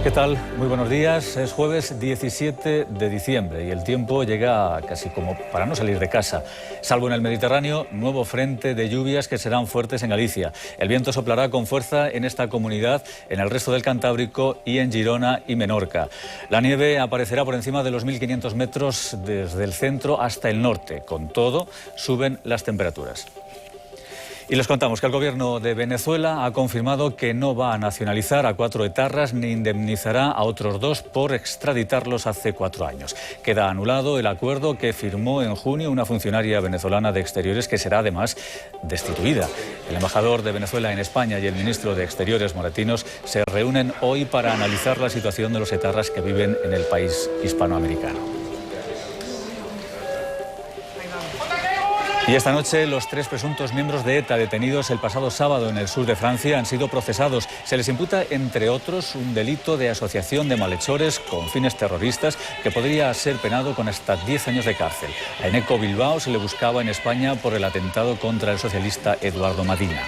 ¿Qué tal? Muy buenos días. Es jueves 17 de diciembre y el tiempo llega casi como para no salir de casa. Salvo en el Mediterráneo, nuevo frente de lluvias que serán fuertes en Galicia. El viento soplará con fuerza en esta comunidad, en el resto del Cantábrico y en Girona y Menorca. La nieve aparecerá por encima de los 1.500 metros desde el centro hasta el norte. Con todo, suben las temperaturas. Y les contamos que el gobierno de Venezuela ha confirmado que no va a nacionalizar a 4 etarras ni indemnizará a otros 2 por extraditarlos hace 4 años. Queda anulado el acuerdo que firmó en junio una funcionaria venezolana de Exteriores que será además destituida. El embajador de Venezuela en España y el ministro de Exteriores, Moratinos, se reúnen hoy para analizar la situación de los etarras que viven en el país hispanoamericano. Y esta noche los 3 presuntos miembros de ETA detenidos el pasado sábado en el sur de Francia han sido procesados. Se les imputa, entre otros, un delito de asociación de malhechores con fines terroristas que podría ser penado con hasta 10 años de cárcel. A Eneco Bilbao se le buscaba en España por el atentado contra el socialista Eduardo Madina.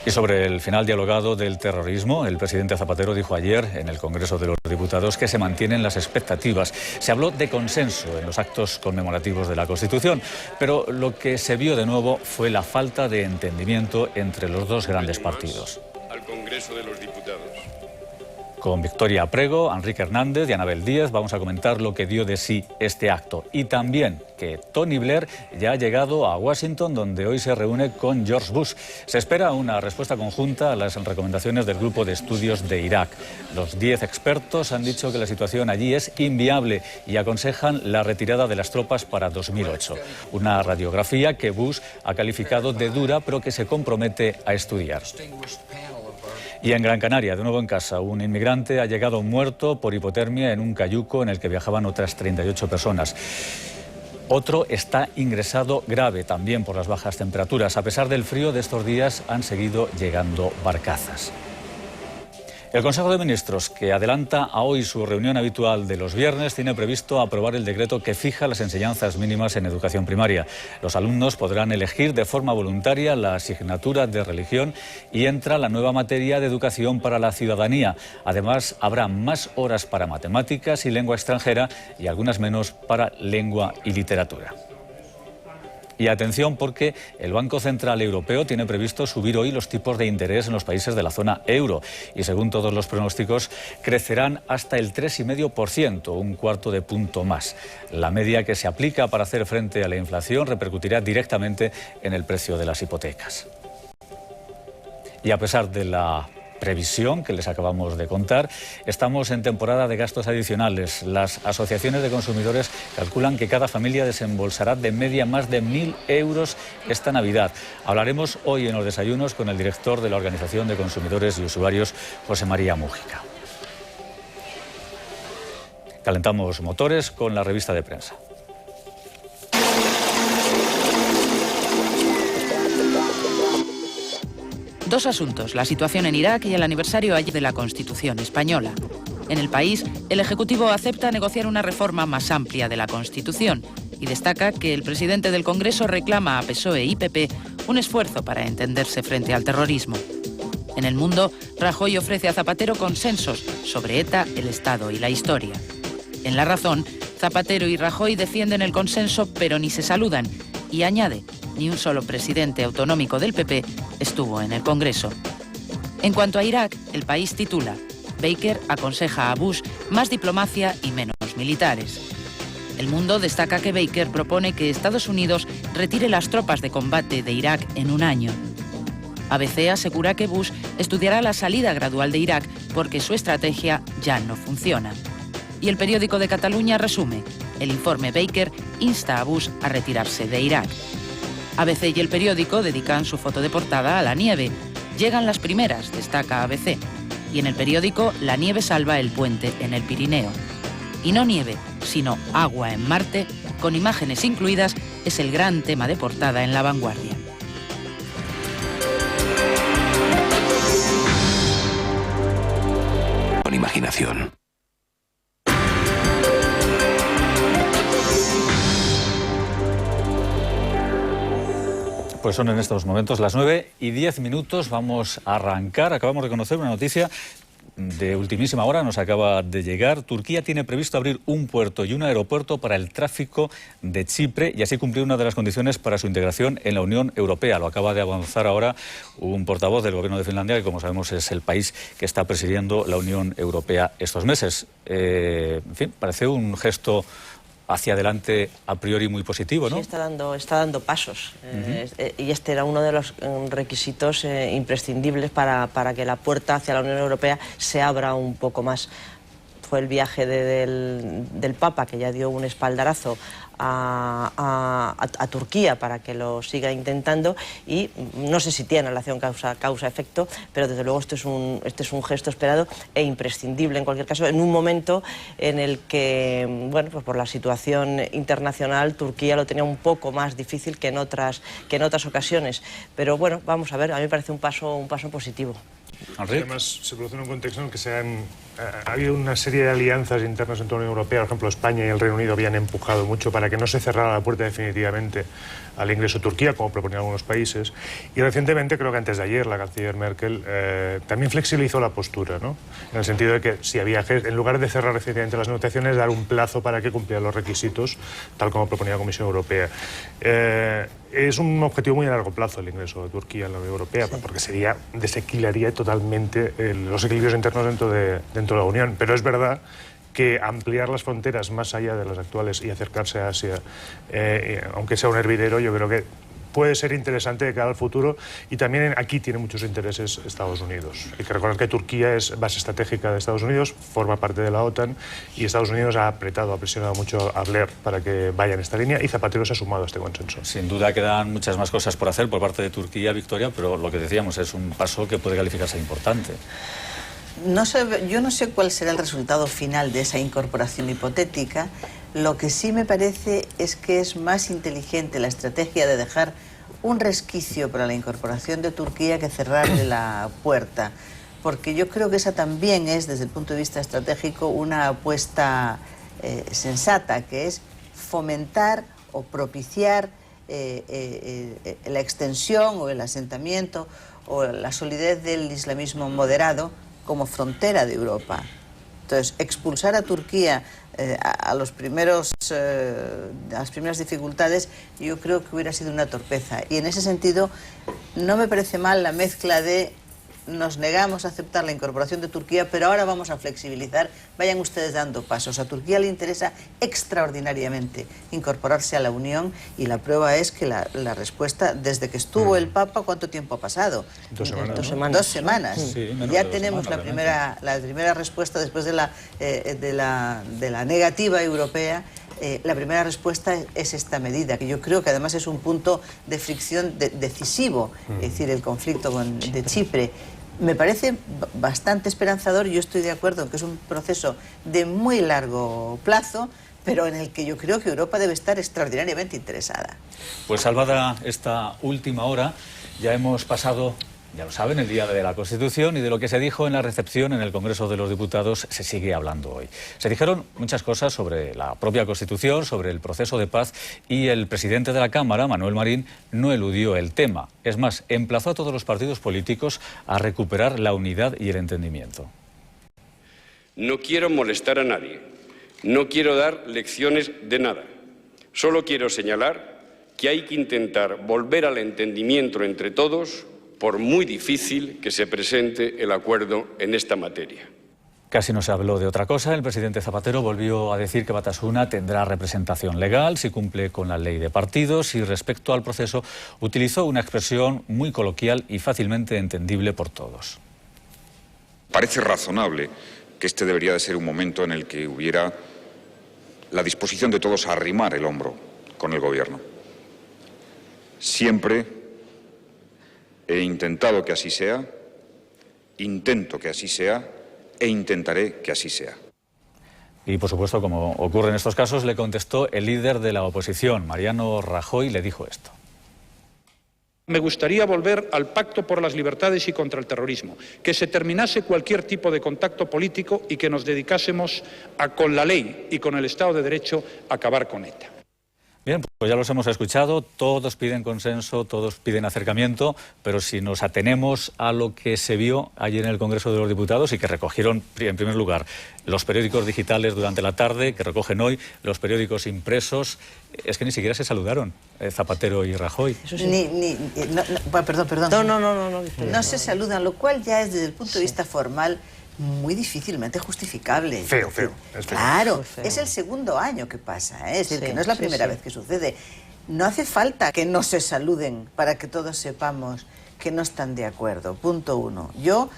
Y sobre el final dialogado del terrorismo, el presidente Zapatero dijo ayer en el Congreso de los Diputados que se mantienen las expectativas. Se habló de consenso en los actos conmemorativos de la Constitución, pero lo que se vio de nuevo fue la falta de entendimiento entre los dos grandes partidos. Al Congreso de los Diputados. Con Victoria Prego, Enrique Hernández y Anabel Díaz vamos a comentar lo que dio de sí este acto. Y también que Tony Blair ya ha llegado a Washington, donde hoy se reúne con George Bush. Se espera una respuesta conjunta a las recomendaciones del Grupo de Estudios de Irak. Los 10 expertos han dicho que la situación allí es inviable y aconsejan la retirada de las tropas para 2008. Una radiografía que Bush ha calificado de dura, pero que se compromete a estudiar. Y en Gran Canaria, de nuevo en casa, un inmigrante ha llegado muerto por hipotermia en un cayuco en el que viajaban otras 38 personas. Otro está ingresado grave también por las bajas temperaturas. A pesar del frío de estos días han seguido llegando barcazas. El Consejo de Ministros, que adelanta a hoy su reunión habitual de los viernes, tiene previsto aprobar el decreto que fija las enseñanzas mínimas en educación primaria. Los alumnos podrán elegir de forma voluntaria la asignatura de religión y entra la nueva materia de educación para la ciudadanía. Además, habrá más horas para matemáticas y lengua extranjera y algunas menos para lengua y literatura. Y atención porque el Banco Central Europeo tiene previsto subir hoy los tipos de interés en los países de la zona euro y según todos los pronósticos crecerán hasta el 3,5%, un cuarto de punto más. La media que se aplica para hacer frente a la inflación repercutirá directamente en el precio de las hipotecas. Y a pesar de la previsión que les acabamos de contar, estamos en temporada de gastos adicionales. Las asociaciones de consumidores calculan que cada familia desembolsará de media más de 1.000 euros esta Navidad. Hablaremos hoy en los desayunos con el director de la Organización de Consumidores y Usuarios, José María Mújica. Calentamos motores con la revista de prensa. Dos asuntos, la situación en Irak y el aniversario ayer de la Constitución española. En el país, el Ejecutivo acepta negociar una reforma más amplia de la Constitución y destaca que el presidente del Congreso reclama a PSOE y PP un esfuerzo para entenderse frente al terrorismo. En el mundo, Rajoy ofrece a Zapatero consensos sobre ETA, el Estado y la historia. En La Razón, Zapatero y Rajoy defienden el consenso pero ni se saludan y añade: ni un solo presidente autonómico del PP estuvo en el Congreso. En cuanto a Irak, el país titula: Baker aconseja a Bush más diplomacia y menos militares. El Mundo destaca que Baker propone que Estados Unidos retire las tropas de combate de Irak en un año. ABC asegura que Bush estudiará la salida gradual de Irak porque su estrategia ya no funciona. Y el periódico de Cataluña resume: el informe Baker insta a Bush a retirarse de Irak. ABC y el periódico dedican su foto de portada a la nieve. Llegan las primeras, destaca ABC. Y en el periódico, la nieve salva el puente en el Pirineo. Y no nieve, sino agua en Marte, con imágenes incluidas, es el gran tema de portada en La Vanguardia. Con imaginación. Pues son en estos momentos las 9:10. Vamos a arrancar. Acabamos de conocer una noticia de ultimísima hora nos acaba de llegar. Turquía tiene previsto abrir un puerto y un aeropuerto para el tráfico de Chipre y así cumplir una de las condiciones para su integración en la Unión Europea. Lo acaba de avanzar ahora un portavoz del gobierno de Finlandia, que como sabemos es el país que está presidiendo la Unión Europea estos meses. En fin, parece un gesto hacia adelante a priori muy positivo, ¿no? Sí, está dando pasos. Y este era uno de los requisitos imprescindibles para que la puerta hacia la Unión Europea se abra un poco más. Fue el viaje del Papa, que ya dio un espaldarazo a Turquía para que lo siga intentando, y no sé si tiene relación causa-efecto, pero desde luego este es un gesto esperado e imprescindible en cualquier caso, en un momento en el que, bueno, pues por la situación internacional, Turquía lo tenía un poco más difícil que en otras ocasiones. Pero bueno, vamos a ver, a mí me parece un paso positivo. Además, se produce en un contexto en el que ha habido una serie de alianzas internas en toda la Unión Europea. Por ejemplo, España y el Reino Unido habían empujado mucho para que no se cerrara la puerta definitivamente al ingreso de Turquía, como proponían algunos países. Y recientemente, creo que antes de ayer, la canciller Merkel también flexibilizó la postura, ¿no? En el sentido de que si había, en lugar de cerrar definitivamente las negociaciones, dar un plazo para que cumplieran los requisitos, tal como proponía la Comisión Europea. Es un objetivo muy a largo plazo el ingreso de Turquía en la Unión Europea, sí, porque desequilibraría totalmente los equilibrios internos dentro de la Unión. Pero es verdad que ampliar las fronteras más allá de las actuales y acercarse a Asia, aunque sea un hervidero, yo creo que puede ser interesante de cara al futuro, y también aquí tiene muchos intereses Estados Unidos. Hay que recordar que Turquía es base estratégica de Estados Unidos, forma parte de la OTAN, y Estados Unidos ha presionado mucho a Blair para que vaya en esta línea, y Zapatero se ha sumado a este consenso. Sin duda quedan muchas más cosas por hacer por parte de Turquía, Victoria, pero lo que decíamos es un paso que puede calificarse importante. No sé, yo no sé cuál será el resultado final de esa incorporación hipotética. Lo que sí me parece es que es más inteligente la estrategia de dejar un resquicio para la incorporación de Turquía que cerrarle la puerta, porque yo creo que esa también es, desde el punto de vista estratégico, una apuesta sensata, que es fomentar o propiciar la extensión o el asentamiento o la solidez del islamismo moderado como frontera de Europa. Entonces, expulsar a Turquía a las primeras dificultades, yo creo que hubiera sido una torpeza. Y en ese sentido, no me parece mal la mezcla de nos negamos a aceptar la incorporación de Turquía, pero ahora vamos a flexibilizar, vayan ustedes dando pasos. A Turquía le interesa extraordinariamente incorporarse a la Unión, y la prueba es que la respuesta, desde que estuvo el Papa, ¿cuánto tiempo ha pasado? 2 semanas. 2 semanas. 2 semanas. Sí, ya tenemos la primera respuesta después de la negativa europea. La primera respuesta es esta medida, que yo creo que además es un punto de fricción decisivo, es decir, el conflicto de Chipre. Me parece bastante esperanzador, y yo estoy de acuerdo en que es un proceso de muy largo plazo, pero en el que yo creo que Europa debe estar extraordinariamente interesada. Pues salvada esta última hora, ya hemos pasado, ya lo saben, el Día de la Constitución, y de lo que se dijo en la recepción en el Congreso de los Diputados se sigue hablando hoy. Se dijeron muchas cosas sobre la propia Constitución, sobre el proceso de paz, y el presidente de la Cámara, Manuel Marín, no eludió el tema. Es más, emplazó a todos los partidos políticos a recuperar la unidad y el entendimiento. No quiero molestar a nadie, no quiero dar lecciones de nada. Solo quiero señalar que hay que intentar volver al entendimiento entre todos, por muy difícil que se presente el acuerdo en esta materia. Casi no se habló de otra cosa. El presidente Zapatero volvió a decir que Batasuna tendrá representación legal si cumple con la ley de partidos, y respecto al proceso utilizó una expresión muy coloquial y fácilmente entendible por todos. Parece razonable que este debería de ser un momento en el que hubiera la disposición de todos a arrimar el hombro con el gobierno. Siempre he intentado que así sea, intento que así sea e intentaré que así sea. Y por supuesto, como ocurre en estos casos, le contestó el líder de la oposición, Mariano Rajoy, le dijo esto. Me gustaría volver al pacto por las libertades y contra el terrorismo, que se terminase cualquier tipo de contacto político y que nos dedicásemos a, con la ley y con el Estado de Derecho, a acabar con ETA. Bien. Pues ya los hemos escuchado, todos piden consenso, todos piden acercamiento, pero si nos atenemos a lo que se vio ayer en el Congreso de los Diputados y que recogieron, en primer lugar, los periódicos digitales durante la tarde, que recogen hoy, los periódicos impresos, es que ni siquiera se saludaron, Zapatero y Rajoy. Eso sí. Perdón. No. No se saludan, lo cual ya es desde el punto de vista formal muy difícilmente justificable. Feo. Es feo. Claro, es el segundo año que pasa, ¿eh? Es decir, que no es la primera vez que sucede. No hace falta que no se saluden para que todos sepamos que no están de acuerdo. Punto uno. Yo,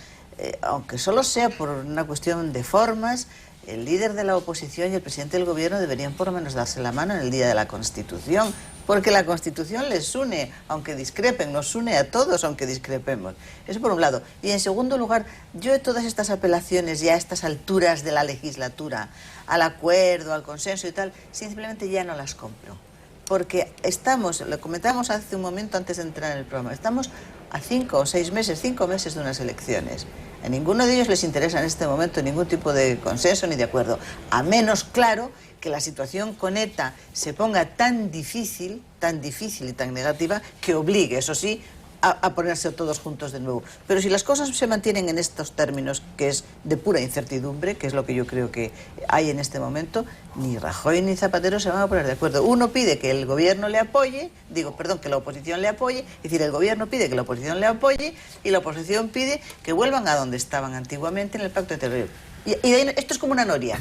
aunque solo sea por una cuestión de formas, el líder de la oposición y el presidente del gobierno deberían por lo menos darse la mano en el día de la Constitución, porque la Constitución les une, aunque discrepen, nos une a todos, aunque discrepemos. Eso por un lado. Y en segundo lugar, yo de todas estas apelaciones ya a estas alturas de la legislatura, al acuerdo, al consenso y tal, simplemente ya no las compro. Porque estamos, lo comentábamos hace un momento antes de entrar en el programa, estamos a 5 o 6 meses, 5 meses de unas elecciones. A ninguno de ellos les interesa en este momento ningún tipo de consenso ni de acuerdo, a menos, claro, que la situación con ETA se ponga tan difícil y tan negativa que obligue, eso sí, a ponerse todos juntos de nuevo. Pero si las cosas se mantienen en estos términos, que es de pura incertidumbre, que es lo que yo creo que hay en este momento, ni Rajoy ni Zapatero se van a poner de acuerdo. Uno pide que el gobierno le apoye, que la oposición le apoye, es decir, el gobierno pide que la oposición le apoye y la oposición pide que vuelvan a donde estaban antiguamente en el Pacto de Toledo. Y esto es como una noria.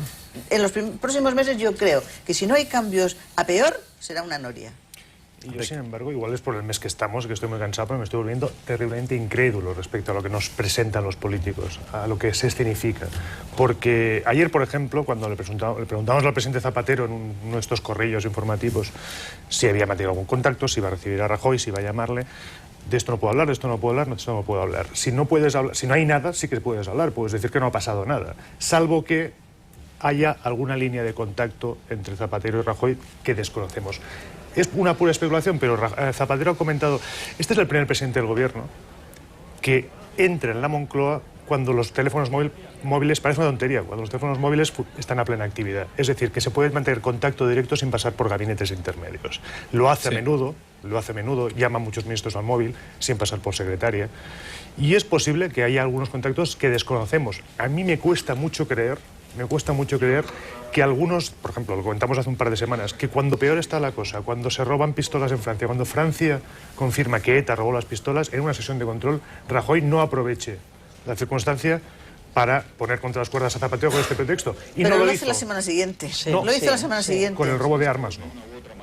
En los próximos meses yo creo que si no hay cambios a peor, será una noria. Y yo, sin embargo, igual es por el mes que estamos, que estoy muy cansado, pero me estoy volviendo terriblemente incrédulo respecto a lo que nos presentan los políticos, a lo que se escenifica. Porque ayer, por ejemplo, cuando le preguntamos al presidente Zapatero en uno de estos corrillos informativos si había mantenido algún contacto, si iba a recibir a Rajoy, si iba a llamarle, de esto no puedo hablar, de esto no puedo hablar, de esto no puedo hablar. Si no puedes hablar, si no hay nada, sí que puedes hablar, puedes decir que no ha pasado nada, salvo que haya alguna línea de contacto entre Zapatero y Rajoy que desconocemos. Es una pura especulación, pero Zapatero ha comentado, este es el primer presidente del gobierno que entra en la Moncloa cuando los teléfonos móviles, parece una tontería, cuando los teléfonos móviles están a plena actividad. Es decir, que se puede mantener contacto directo sin pasar por gabinetes intermedios. Lo hace a menudo, llama a muchos ministros al móvil sin pasar por secretaria. Y es posible que haya algunos contactos que desconocemos. A mí me cuesta mucho creer que algunos, por ejemplo, lo comentamos hace un par de semanas, que cuando peor está la cosa, cuando se roban pistolas en Francia, cuando Francia confirma que ETA robó las pistolas, en una sesión de control, Rajoy no aproveche la circunstancia para poner contra las cuerdas a Zapatero con este pretexto. Y pero no lo hizo la semana siguiente. Lo hizo la semana siguiente. Con el robo de armas, no.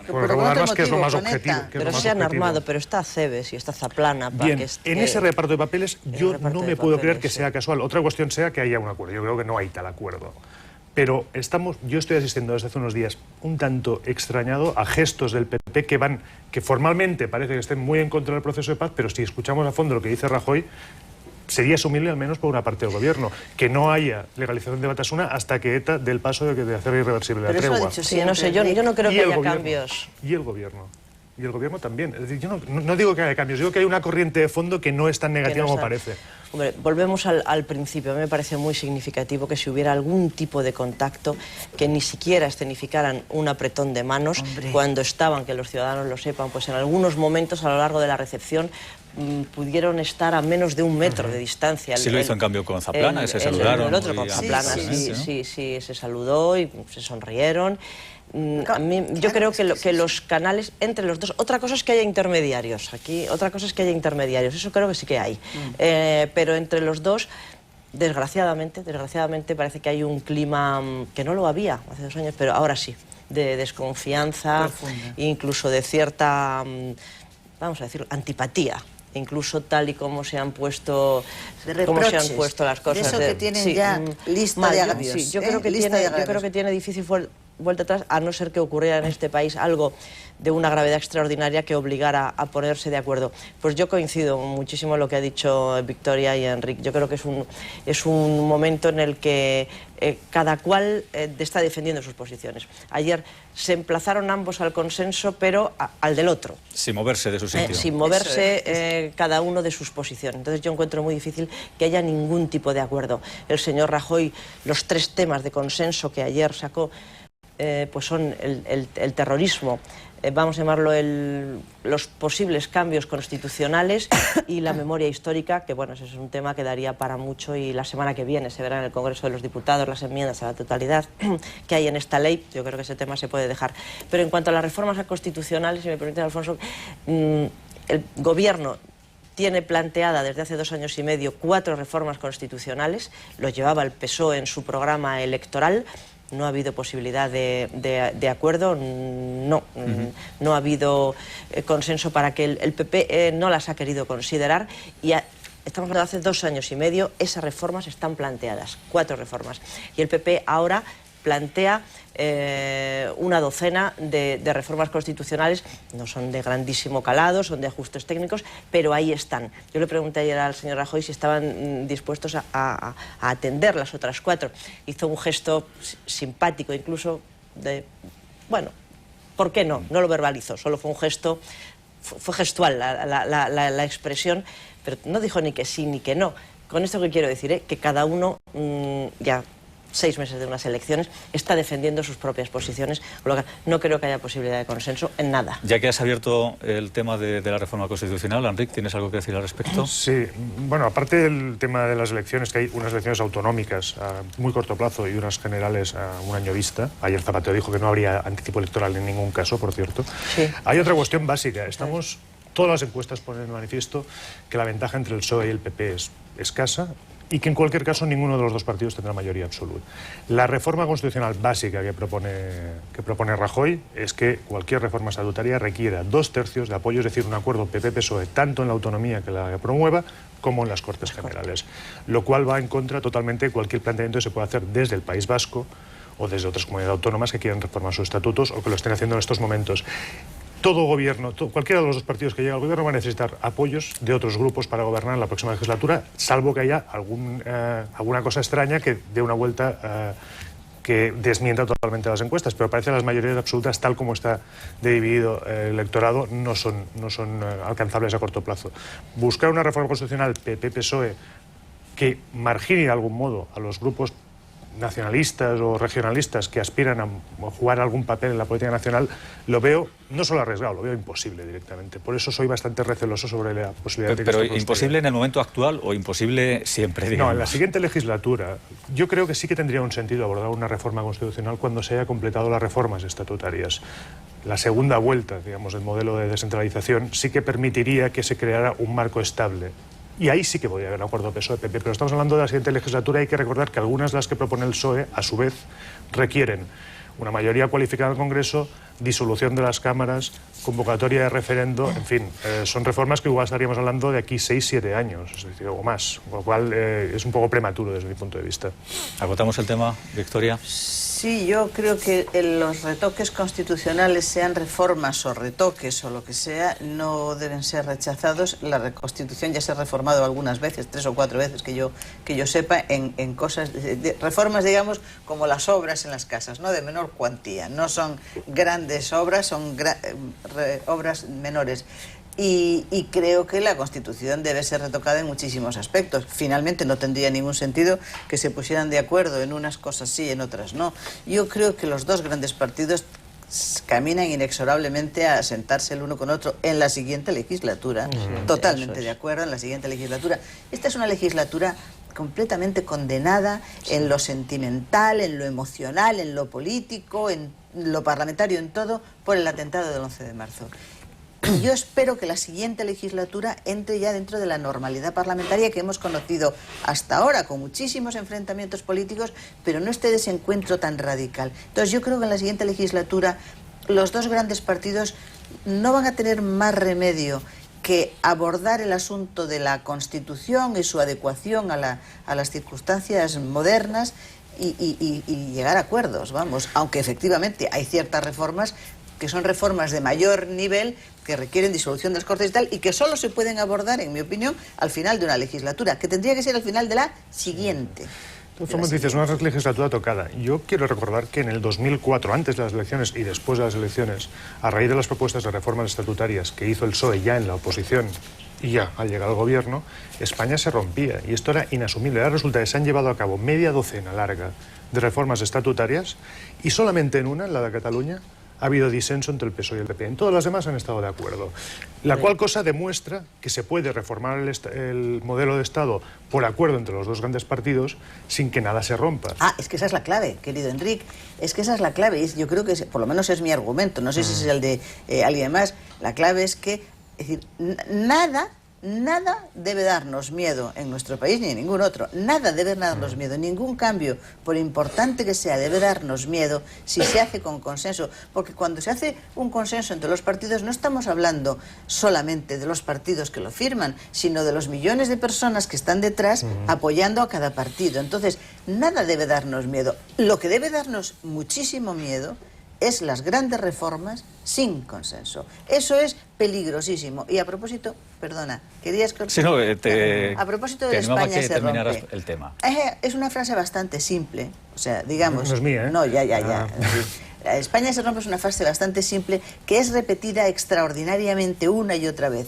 Con el robo de armas, que es lo más objetivo. Pero se han armado, pero está Cebes y está Zaplana. Bien, en ese reparto de papeles yo no me puedo creer que sea casual. Otra cuestión sea que haya un acuerdo. Yo creo que no hay tal acuerdo. Pero yo estoy asistiendo desde hace unos días un tanto extrañado a gestos del PP que formalmente parece que estén muy en contra del proceso de paz, pero si escuchamos a fondo lo que dice Rajoy, sería asumible al menos por una parte del gobierno, que no haya legalización de Batasuna hasta que ETA dé el paso de hacer irreversible la tregua. No sé, yo no creo que haya cambios. Y el gobierno. Y el gobierno también. Es decir, yo no digo que haya cambios, digo que hay una corriente de fondo que no es tan negativa como parece. Hombre, volvemos al principio. A mí me parece muy significativo que si hubiera algún tipo de contacto, que ni siquiera escenificaran un apretón de manos cuando estaban, que los ciudadanos lo sepan, pues en algunos momentos a lo largo de la recepción pudieron estar a menos de 1 metro de distancia. Sí, lo hizo en cambio con Zaplana, se saludaron. El otro con Zaplana, sí, se saludó y se sonrieron. A mí, yo creo que los canales entre los dos, otra cosa es que haya intermediarios aquí, eso creo que sí que hay, pero entre los dos, desgraciadamente parece que hay un clima que no lo había hace 2 años, pero ahora sí, de desconfianza, incluso de cierta, vamos a decir, antipatía. Incluso tal y como se han puesto las cosas. De eso que tienen ya lista de agravios. Sí, yo creo que tiene difícil vuelta atrás, a no ser que ocurriera en este país algo de una gravedad extraordinaria que obligara a ponerse de acuerdo. Pues yo coincido muchísimo en lo que ha dicho Victoria y Enric. Yo creo que es un momento en el que cada cual está defendiendo sus posiciones. Ayer se emplazaron ambos al consenso, pero al del otro. Sin moverse de su sitio. Sin moverse cada uno de sus posiciones. Entonces yo encuentro muy difícil que haya ningún tipo de acuerdo. El señor Rajoy, los 3 temas de consenso que ayer sacó, pues son el terrorismo, vamos a llamarlo los posibles cambios constitucionales y la memoria histórica, que bueno, ese es un tema que daría para mucho, y la semana que viene se verá en el Congreso de los Diputados las enmiendas a la totalidad que hay en esta ley. Yo creo que ese tema se puede dejar. Pero en cuanto a las reformas constitucionales, si me permite, Alfonso, el Gobierno tiene planteada desde hace 2 años y medio 4 reformas constitucionales, lo llevaba el PSOE en su programa electoral. No ha habido posibilidad de acuerdo, no ha habido consenso para que el PP no las ha querido considerar, y estamos hablando de hace 2 años y medio, esas reformas están planteadas, 4 reformas, y el PP ahora plantea una docena de reformas constitucionales. No son de grandísimo calado, son de ajustes técnicos, pero ahí están. Yo le pregunté ayer al señor Rajoy si estaban dispuestos a atender las otras 4. Hizo un gesto simpático, incluso de, bueno, ¿por qué no? No lo verbalizó, solo fue un gesto, fue gestual la expresión, pero no dijo ni que sí ni que no. Con esto que quiero decir, que cada uno ya 6 meses de unas elecciones, está defendiendo sus propias posiciones, con lo que no creo que haya posibilidad de consenso en nada. Ya que has abierto el tema de la reforma constitucional, Enrique, ¿tienes algo que decir al respecto? Sí, bueno, aparte del tema de las elecciones, que hay unas elecciones autonómicas a muy corto plazo y unas generales a un año vista. Ayer Zapatero dijo que no habría anticipo electoral en ningún caso, por cierto. Sí. Hay otra cuestión básica. Todas las encuestas ponen en manifiesto que la ventaja entre el PSOE y el PP es escasa, y que en cualquier caso ninguno de los 2 partidos tendrá mayoría absoluta. La reforma constitucional básica que propone Rajoy es que cualquier reforma estatutaria requiera 2/3 de apoyo, es decir, un acuerdo PP-PSOE, tanto en la autonomía que la promueva como en las Cortes Generales, lo cual va en contra totalmente de cualquier planteamiento que se pueda hacer desde el País Vasco o desde otras comunidades autónomas que quieran reformar sus estatutos o que lo estén haciendo en estos momentos. Todo gobierno, cualquiera de los 2 partidos que llegue al gobierno va a necesitar apoyos de otros grupos para gobernar en la próxima legislatura, salvo que haya alguna cosa extraña que dé una vuelta que desmienta totalmente las encuestas. Pero parece que las mayorías absolutas, tal como está dividido el electorado, no son alcanzables a corto plazo. Buscar una reforma constitucional PP-PSOE que margine de algún modo a los grupos nacionalistas o regionalistas que aspiran a jugar algún papel en la política nacional, lo veo no solo arriesgado, lo veo imposible directamente. Por eso soy bastante receloso sobre la posibilidad de que ¿Pero imposible en el momento actual o imposible siempre, digamos? No, en la siguiente legislatura yo creo que sí que tendría un sentido abordar una reforma constitucional cuando se haya completado las reformas estatutarias. La segunda vuelta, digamos, del modelo de descentralización sí que permitiría que se creara un marco estable. Y ahí sí que podría haber un acuerdo PSOE-PP, pero estamos hablando de la siguiente legislatura. Hay que recordar que algunas de las que propone el PSOE, a su vez, requieren una mayoría cualificada en el Congreso, disolución de las cámaras, convocatoria de referendo, en fin, son reformas que igual estaríamos hablando de aquí 6-7 años, es decir, o más, con lo cual es un poco prematuro desde mi punto de vista. ¿Agotamos el tema, Victoria? Sí, yo creo que los retoques constitucionales, sean reformas o retoques o lo que sea, no deben ser rechazados. La Constitución ya se ha reformado algunas veces, 3 o 4 veces que yo sepa, en cosas, reformas, digamos, como las obras en las casas, ¿no? De menor cuantía. No son grandes obras, son obras menores. Y creo que la Constitución debe ser retocada en muchísimos aspectos. Finalmente no tendría ningún sentido que se pusieran de acuerdo en unas cosas sí, en otras no. Yo creo que los 2 grandes partidos caminan inexorablemente a sentarse el uno con otro en la siguiente legislatura. Totalmente de acuerdo, en la siguiente legislatura. Esta es una legislatura completamente condenada en lo sentimental, en lo emocional, en lo político, en lo parlamentario, en todo, por el atentado del 11 de marzo. Y yo espero que la siguiente legislatura entre ya dentro de la normalidad parlamentaria que hemos conocido hasta ahora, con muchísimos enfrentamientos políticos, pero no este desencuentro tan radical. Entonces yo creo que en la siguiente legislatura los 2 grandes partidos no van a tener más remedio que abordar el asunto de la Constitución y su adecuación a las circunstancias modernas y llegar a acuerdos, vamos, aunque efectivamente hay ciertas reformas que son reformas de mayor nivel, que requieren disolución de las Cortes y tal, y que solo se pueden abordar, en mi opinión, al final de una legislatura, que tendría que ser al final de la siguiente. Como dices, una legislatura tocada. Yo quiero recordar que en el 2004, antes de las elecciones y después de las elecciones, a raíz de las propuestas de reformas estatutarias que hizo el PSOE ya en la oposición y ya al llegar al gobierno, España se rompía y esto era inasumible. Ahora resulta que se han llevado a cabo media docena larga de reformas estatutarias y solamente en una, en la de Cataluña, ha habido disenso entre el PSOE y el PP. En todas las demás han estado de acuerdo. La cual cosa demuestra que se puede reformar el modelo de Estado por acuerdo entre los dos grandes partidos sin que nada se rompa. Ah, es que esa es la clave, querido Enrique. Es que esa es la clave. Y yo creo que, por lo menos es mi argumento, no sé si es el de alguien más. La clave es que, es decir, nada debe darnos miedo en nuestro país ni en ningún otro. Nada debe darnos miedo. Ningún cambio, por importante que sea, debe darnos miedo si se hace con consenso. Porque cuando se hace un consenso entre los partidos no estamos hablando solamente de los partidos que lo firman, sino de los millones de personas que están detrás apoyando a cada partido. Entonces, nada debe darnos miedo. Lo que debe darnos muchísimo miedo es las grandes reformas sin consenso. Eso es peligrosísimo. Y a propósito, perdona, querías cortar. Sí, no, a propósito de España se rompe. El tema. Es una frase bastante simple, o sea, digamos. No es mía, ¿eh? No, ya. España se rompe es una frase bastante simple que es repetida extraordinariamente una y otra vez.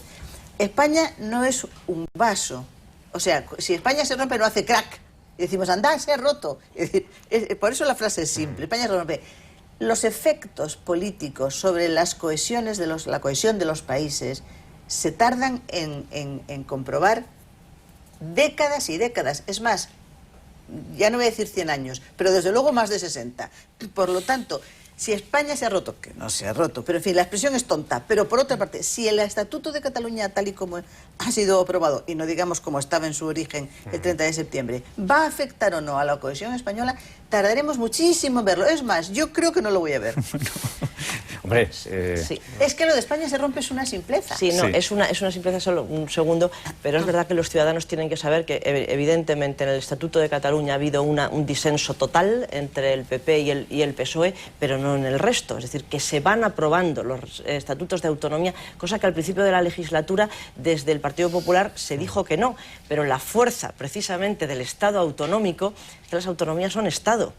España no es un vaso. O sea, si España se rompe no hace crack. Y decimos, anda, se ha roto. Es decir, por eso la frase es simple. España se rompe. Los efectos políticos sobre la cohesión de los países se tardan en comprobar décadas y décadas. Es más, ya no voy a decir 100 años, pero desde luego más de 60. Por lo tanto, si España se ha roto, que no se ha roto, pero en fin, la expresión es tonta, pero por otra parte, si el Estatuto de Cataluña, tal y como ha sido aprobado, y no digamos como estaba en su origen el 30 de septiembre, va a afectar o no a la cohesión española, tardaremos muchísimo en verlo. Es más, yo creo que no lo voy a ver. Hombre, sí. Es que lo de España se rompe es una simpleza. Sí, no, Sí. Es una simpleza, solo un segundo, pero es verdad que los ciudadanos tienen que saber que evidentemente en el Estatuto de Cataluña ha habido un disenso total entre el PP y el PSOE, pero no en el resto. Es decir, que se van aprobando los estatutos de autonomía, cosa que al principio de la legislatura desde el Partido Popular se dijo que no, pero la fuerza precisamente del Estado autonómico es que las autonomías son Estado.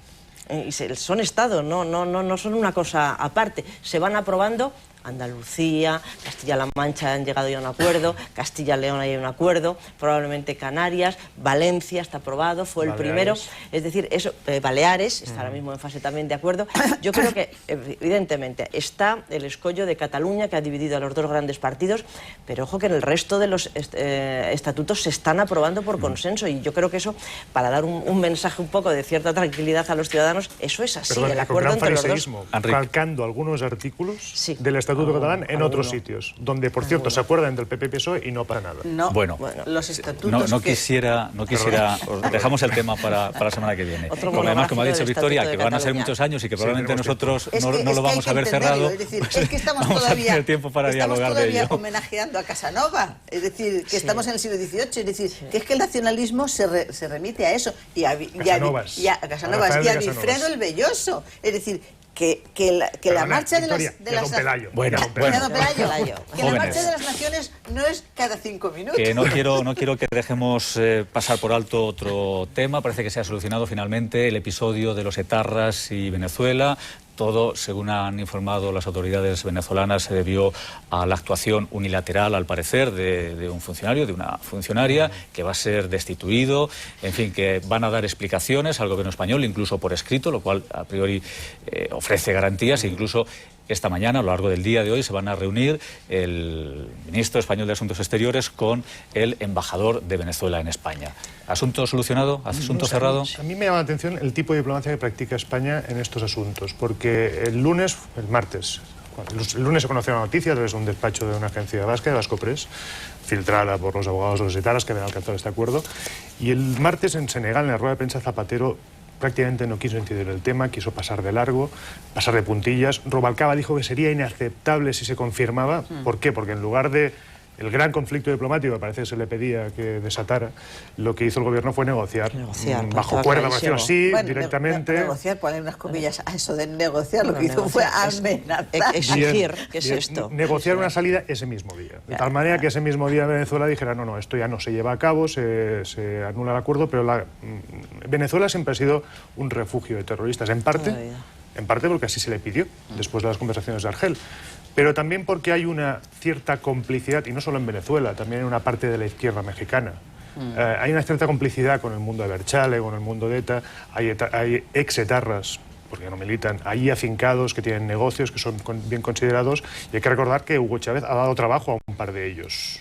Y son Estado, no son una cosa aparte. Se van aprobando. Andalucía, Castilla-La Mancha han llegado ya a un acuerdo, Castilla-León hay un acuerdo, probablemente Canarias, Valencia está aprobado, fue Baleares. el primero. Es decir, eso, Baleares está ahora mismo en fase también de acuerdo. Yo creo que, evidentemente, está el escollo de Cataluña, que ha dividido a los dos grandes partidos, pero ojo que en el resto de los estatutos se están aprobando por consenso, y yo creo que eso, para dar un mensaje un poco de cierta tranquilidad a los ciudadanos, eso es así, Perdón, el con acuerdo gran entre los dos. fariseísmo, Enrique. calcando algunos artículos Sí. del Estatuto catalán en otros sitios, donde, por cierto, se acuerdan del PP y PSOE y no para nada. No, Bueno, los estatutos no que... quisiera, os dejamos el tema para la semana que viene. Otro Como además, como ha dicho monográfico del Victoria, Estatuto que de van a ser Cataluña. muchos años y que probablemente tenemos nosotros Es no que lo hay vamos que a ver entenderlo, cerrado. es decir, es que estamos Vamos a todavía, tener tiempo para dialogar de ello. homenajeando a Casanova, es decir, que estamos en el siglo XVIII, es decir, que es que el nacionalismo se remite a eso, y a Casanovas. Casanovas, A Rafael y a de Wilfredo Casanovas. el Belloso, es decir, que la Perdona, marcha Victoria, de y a las... don Pelayo. Bueno, Y a don bueno. Don Pelayo, que la Jóvenes. marcha de las naciones no es cada 5 minutos. Que no quiero que dejemos pasar por alto otro tema. Parece que se ha solucionado finalmente el episodio de los etarras y Venezuela. Todo, según han informado las autoridades venezolanas, se debió a la actuación unilateral, al parecer, de un funcionario, de una funcionaria, que va a ser destituido. En fin, que van a dar explicaciones al gobierno español, incluso por escrito, lo cual a priori ofrece garantías. Incluso esta mañana, a lo largo del día de hoy, se van a reunir el ministro español de Asuntos Exteriores con el embajador de Venezuela en España. ¿Asunto solucionado? ¿Asunto cerrado? A mí me llama la atención el tipo de diplomacia que practica España en estos asuntos, porque el lunes se conoció la noticia a través de un despacho de una agencia vasca, de Vascopress, filtrada por los abogados de los etarras que habían alcanzado este acuerdo, y el martes en Senegal, en la rueda de prensa, Zapatero prácticamente no quiso incidir en el tema, quiso pasar de largo, pasar de puntillas. Rubalcaba dijo que sería inaceptable si se confirmaba. ¿Por qué? Porque en lugar de el gran conflicto diplomático que parece que se le pedía que desatara, lo que hizo el gobierno fue negociar, bajo cuerda, por decirlo así, Bueno, directamente. negociar, poner unas comillas a eso de negociar, lo que Bueno, hizo fue negociar es amenazar. exigir, Bien, ¿qué es bien. esto? Negociar una salida ese mismo día. De tal manera que ese mismo día Venezuela dijera, no, esto ya no se lleva a cabo, se anula el acuerdo, pero Venezuela siempre ha sido un refugio de terroristas, en parte porque así se le pidió, después de las conversaciones de Argel. pero también porque hay una cierta complicidad, y no solo en Venezuela, también en una parte de la izquierda mexicana. Hay una cierta complicidad con el mundo de Berchale, con el mundo de ETA, hay ex-etarras, porque ya no militan, hay afincados que tienen negocios que son bien considerados, y hay que recordar que Hugo Chávez ha dado trabajo a un par de ellos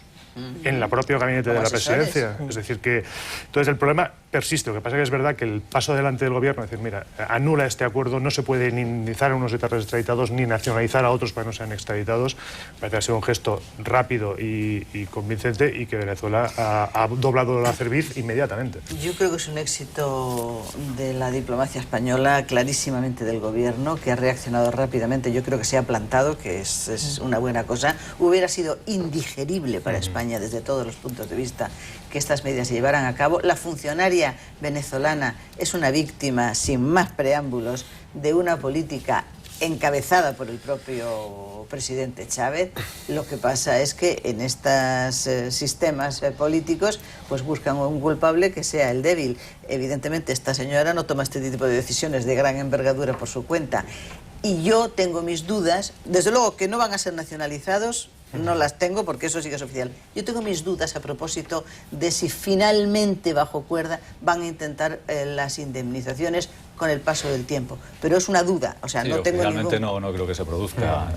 en la propia gabinete de la presidencia. Es decir, que entonces el problema persiste. Lo que pasa es que es verdad que el paso adelante del gobierno, es decir, mira, anula este acuerdo, no se puede ni indemnizar a unos etarras extraditados ni nacionalizar a otros para que no sean extraditados, parece que ha sido un gesto rápido y convincente, y que Venezuela ha doblado la cerviz inmediatamente. Yo creo que es un éxito de la diplomacia española, clarísimamente del gobierno, que ha reaccionado rápidamente. Yo creo que se ha plantado, que es una buena cosa. Hubiera sido indigerible para España desde todos los puntos de vista que estas medidas se llevaran a cabo. La funcionaria venezolana es una víctima, sin más preámbulos, de una política encabezada por el propio presidente Chávez. Lo que pasa es que en estos sistemas políticos pues buscan un culpable que sea el débil. Evidentemente esta señora no toma este tipo de decisiones de gran envergadura por su cuenta, y yo tengo mis dudas. Desde luego que no van a ser nacionalizados, no las tengo, porque eso sí que es oficial. Yo tengo mis dudas a propósito de si finalmente, bajo cuerda, van a intentar las indemnizaciones con el paso del tiempo. Pero es una duda, o sea, sí, no tengo realmente no creo que se produzca,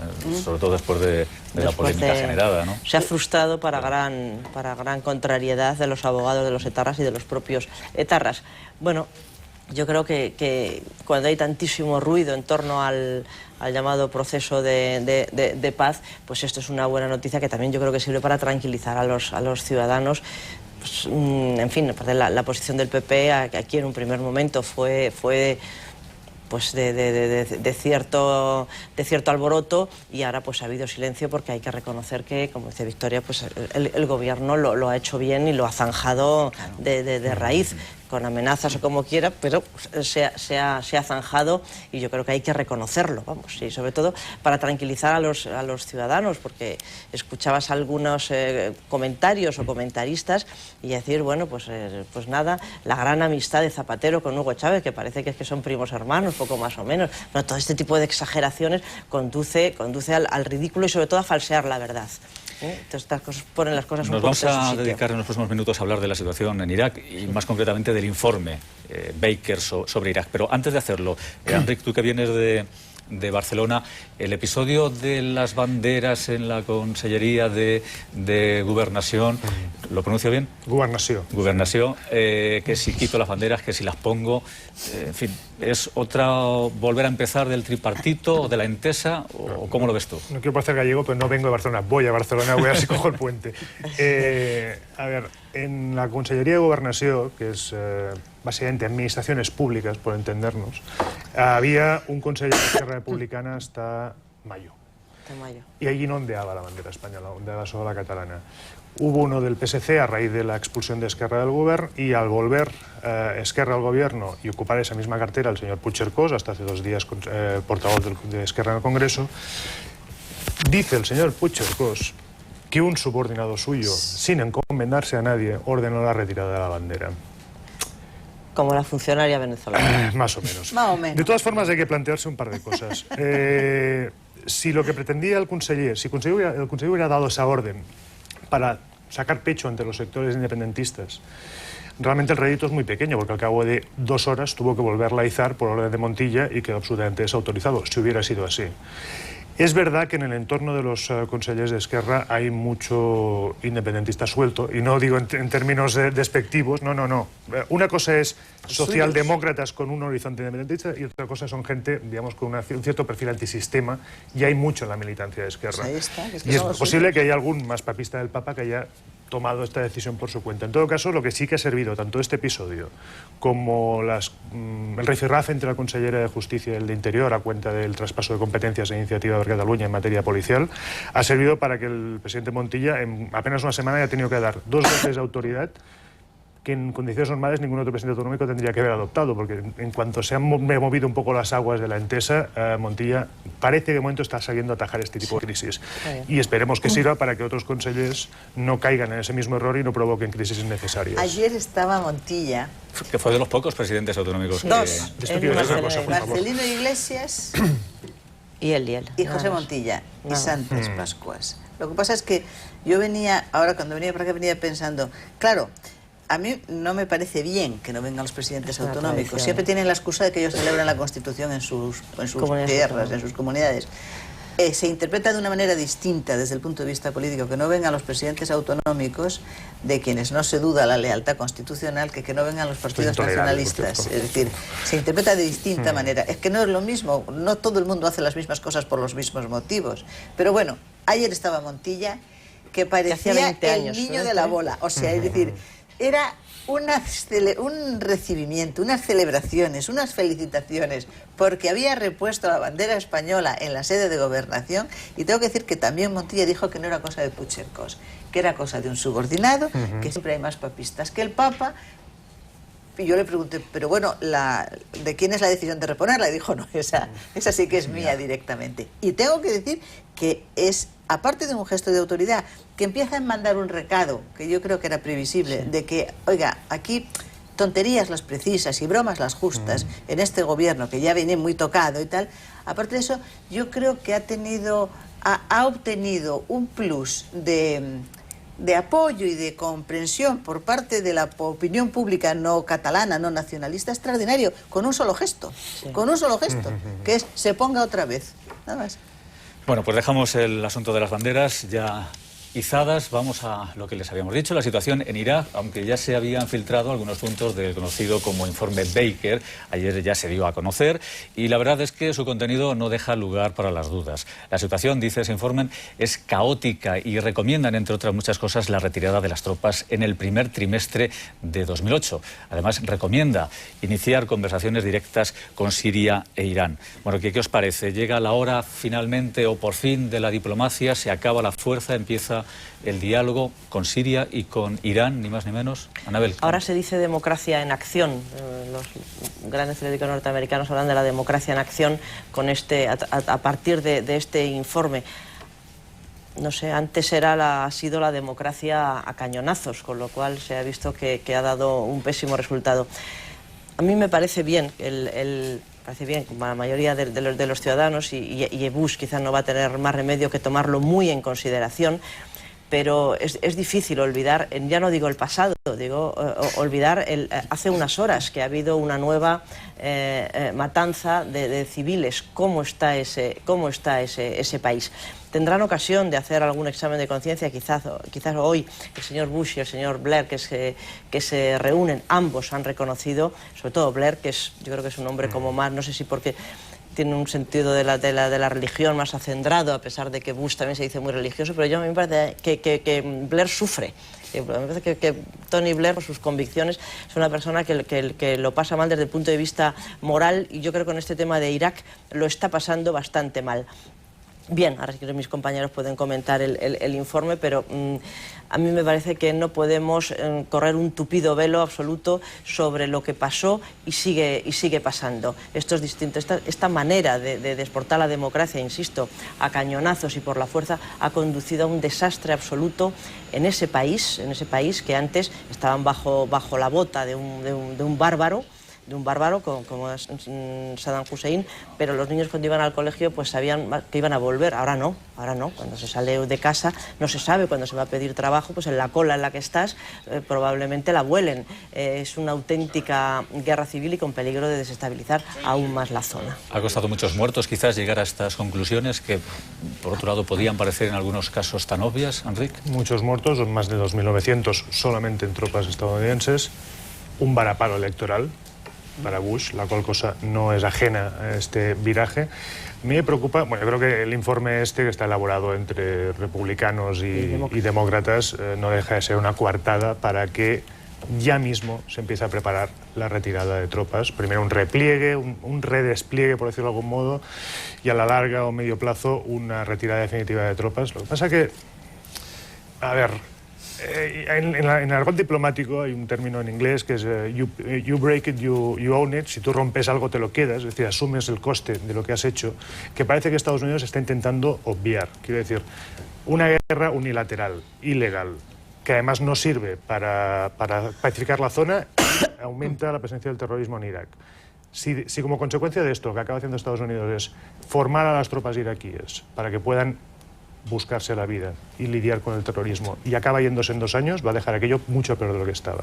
sobre todo después de la polémica generada, ¿no? Se ha frustrado para gran contrariedad de los abogados de los etarras y de los propios etarras. Bueno, yo creo que cuando hay tantísimo ruido en torno al llamado proceso de paz, pues esto es una buena noticia que también yo creo que sirve para tranquilizar a los ciudadanos. Pues, en fin, la posición del PP aquí en un primer momento fue pues de cierto alboroto, y ahora pues ha habido silencio, porque hay que reconocer que, como dice Victoria, pues el gobierno lo ha hecho bien y lo ha zanjado de raíz, con amenazas o como quiera, pero se ha zanjado, y yo creo que hay que reconocerlo, vamos, y sobre todo para tranquilizar a los ciudadanos, porque escuchabas algunos comentarios o comentaristas y decir, bueno, pues nada, la gran amistad de Zapatero con Hugo Chávez, que parece que son primos hermanos, poco más o menos. Bueno, todo este tipo de exageraciones conduce al ridículo y sobre todo a falsear la verdad. Entonces estas cosas ponen las cosas un poco en su sitio. Nos vamos a dedicar en los próximos minutos a hablar de la situación en Irak, y más concretamente del informe Baker sobre Irak. Pero antes de hacerlo, Enric, tú que vienes de Barcelona, el episodio de las banderas en la Consellería de Gobernación, ¿lo pronuncio bien? Gobernación. Gobernación, que si quito las banderas, que si las pongo, en fin, ¿es volver a empezar del tripartito o de la Entesa, o cómo lo ves tú? No quiero parecer gallego, pero no vengo de Barcelona, voy a Barcelona, voy a ver si cojo el puente. A ver, en la Consellería de Gobernación, que es básicamente administraciones públicas, por entendernos, había un conseller de Esquerra Republicana hasta mayo. Y allí no ondeaba la bandera española, ondeaba solo la catalana. Hubo uno del PSC a raíz de la expulsión de Esquerra del Govern, y al volver Esquerra al gobierno y ocupar esa misma cartera el señor Puigcercós, hasta hace 2 días portavoz de Esquerra en el Congreso, dice el señor Puigcercós que un subordinado suyo, sin encomendarse a nadie, ordenó la retirada de la bandera. Como la funcionaria venezolana. Más o menos. Más o menos. De todas formas, hay que plantearse un par de cosas. Si lo que pretendía el conseller hubiera dado esa orden para sacar pecho ante los sectores independentistas, realmente el rédito es muy pequeño, porque al cabo de 2 horas tuvo que volverla a izar por orden de Montilla y quedó absolutamente desautorizado, si hubiera sido así. Es verdad que en el entorno de los consellers de Esquerra hay mucho independentista suelto, y no digo en términos despectivos, no. Una cosa es socialdemócratas con un horizonte independentista, y otra cosa son gente, digamos, con un cierto perfil antisistema, y hay mucho en la militancia de Esquerra. Ahí está, y es posible que haya algún más papista del Papa que haya tomado esta decisión por su cuenta. En todo caso, lo que sí que ha servido, tanto este episodio como el rifirrafe entre la Consellera de Justicia y el de Interior a cuenta del traspaso de competencias e iniciativa de Cataluña en materia policial, ha servido para que el presidente Montilla en apenas una semana haya tenido que dar 2 veces de autoridad que en condiciones normales ningún otro presidente autonómico tendría que haber adoptado, porque en cuanto se han movido un poco las aguas de la Entesa, Montilla parece que de momento está sabiendo atajar este tipo de crisis. Y esperemos que sirva para que otros consellers no caigan en ese mismo error y no provoquen crisis innecesarias. Ayer estaba Montilla. Que fue de los pocos presidentes autonómicos Dos. que... Marcelino Iglesias Y él. Y José Montilla y Santas Pascuas. Lo que pasa es que yo venía, ahora cuando venía para acá, venía pensando, claro, a mí no me parece bien que no vengan los presidentes autonómicos. Siempre tienen la excusa de que ellos celebran la Constitución en sus tierras, en sus comunidades. Se interpreta de una manera distinta desde el punto de vista político que no vengan los presidentes autonómicos, de quienes no se duda la lealtad constitucional, que no vengan los partidos nacionalistas. Es decir, se interpreta de distinta manera. Es que no es lo mismo, no todo el mundo hace las mismas cosas por los mismos motivos. Pero bueno, ayer estaba Montilla, que parecía el niño de la bola. O sea, es decir, era un recibimiento, unas celebraciones, unas felicitaciones, porque había repuesto la bandera española en la sede de gobernación. Y tengo que decir que también Montilla dijo que no era cosa de Puigcercós, que era cosa de un subordinado, que siempre hay más papistas que el Papa. Y yo le pregunté, pero bueno, ¿de quién es la decisión de reponerla? Y dijo, no, esa sí que es mía directamente. Y tengo que decir que es, aparte de un gesto de autoridad, que empieza a mandar un recado, que yo creo que era previsible, de que, oiga, aquí tonterías las precisas y bromas las justas en este gobierno, que ya viene muy tocado y tal. Aparte de eso, yo creo que ha obtenido un plus de apoyo y de comprensión por parte de la opinión pública no catalana, no nacionalista, extraordinario, con un solo gesto, que es se ponga otra vez, nada más. Bueno, pues dejamos el asunto de las banderas ya izadas. Vamos a lo que les habíamos dicho, la situación en Irak, aunque ya se habían filtrado algunos puntos del conocido como informe Baker, ayer ya se dio a conocer, y la verdad es que su contenido no deja lugar para las dudas. La situación, dice ese informe, es caótica y recomiendan, entre otras muchas cosas, la retirada de las tropas en el primer trimestre de 2008. Además, recomienda iniciar conversaciones directas con Siria e Irán. Bueno, ¿qué os parece? ¿Llega la hora finalmente o por fin de la diplomacia? ¿Se acaba la fuerza? ¿Empieza el diálogo con Siria y con Irán, ni más ni menos? Anabel. Ahora se dice democracia en acción. Los grandes periódicos norteamericanos hablan de la democracia en acción con a partir de este informe. No sé, antes ha sido la democracia a cañonazos, con lo cual se ha visto que ha dado un pésimo resultado. A mí me parece bien parece bien, como la mayoría de los ciudadanos, y Bush quizás no va a tener más remedio que tomarlo muy en consideración, pero es difícil olvidar, ya no digo el pasado, digo olvidar hace unas horas que ha habido una nueva matanza de civiles. ¿Cómo está ese país? Tendrán ocasión de hacer algún examen de conciencia, quizás hoy el señor Bush y el señor Blair, que se reúnen, ambos han reconocido, sobre todo Blair, yo creo que es un hombre como más, no sé si porque tiene un sentido de la religión más acendrado, a pesar de que Bush también se dice muy religioso, pero a mí me parece que Blair sufre. Me parece que Tony Blair, por sus convicciones, es una persona que lo pasa mal desde el punto de vista moral, y yo creo que con este tema de Irak lo está pasando bastante mal. Bien, ahora sí que mis compañeros pueden comentar el informe, pero a mí me parece que no podemos correr un tupido velo absoluto sobre lo que pasó y sigue pasando. Esto es distinto. Esta manera de exportar la democracia, insisto, a cañonazos y por la fuerza, ha conducido a un desastre absoluto en ese país que antes estaban bajo la bota de un bárbaro, como es Saddam Hussein, pero los niños cuando iban al colegio pues sabían que iban a volver. Ahora no, cuando se sale de casa no se sabe cuándo se va a pedir trabajo, pues en la cola en la que estás probablemente la vuelen. Es una auténtica guerra civil y con peligro de desestabilizar aún más la zona. Ha costado muchos muertos quizás llegar a estas conclusiones que, por otro lado, podían parecer en algunos casos tan obvias, Enric. Muchos muertos, son más de 2.900 solamente en tropas estadounidenses, un varapalo electoral para Bush, la cual cosa no es ajena a este viraje. Me preocupa, bueno, yo creo que el informe que está elaborado entre republicanos y demócratas no deja de ser una coartada para que ya mismo se empiece a preparar la retirada de tropas. Primero un repliegue, un redespliegue, por decirlo de algún modo, y a la larga o medio plazo una retirada definitiva de tropas. Lo que pasa que, a ver, en el argot diplomático hay un término en inglés que es you break it, you own it. Si tú rompes algo te lo quedas, es decir, asumes el coste de lo que has hecho, que parece que Estados Unidos está intentando obviar. Quiero decir, una guerra unilateral, ilegal, que además no sirve para pacificar la zona, aumenta la presencia del terrorismo en Irak. Si como consecuencia de esto, lo que acaba haciendo Estados Unidos es formar a las tropas iraquíes para que puedan buscarse la vida y lidiar con el terrorismo, y acaba yéndose en 2 años, va a dejar aquello mucho peor de lo que estaba.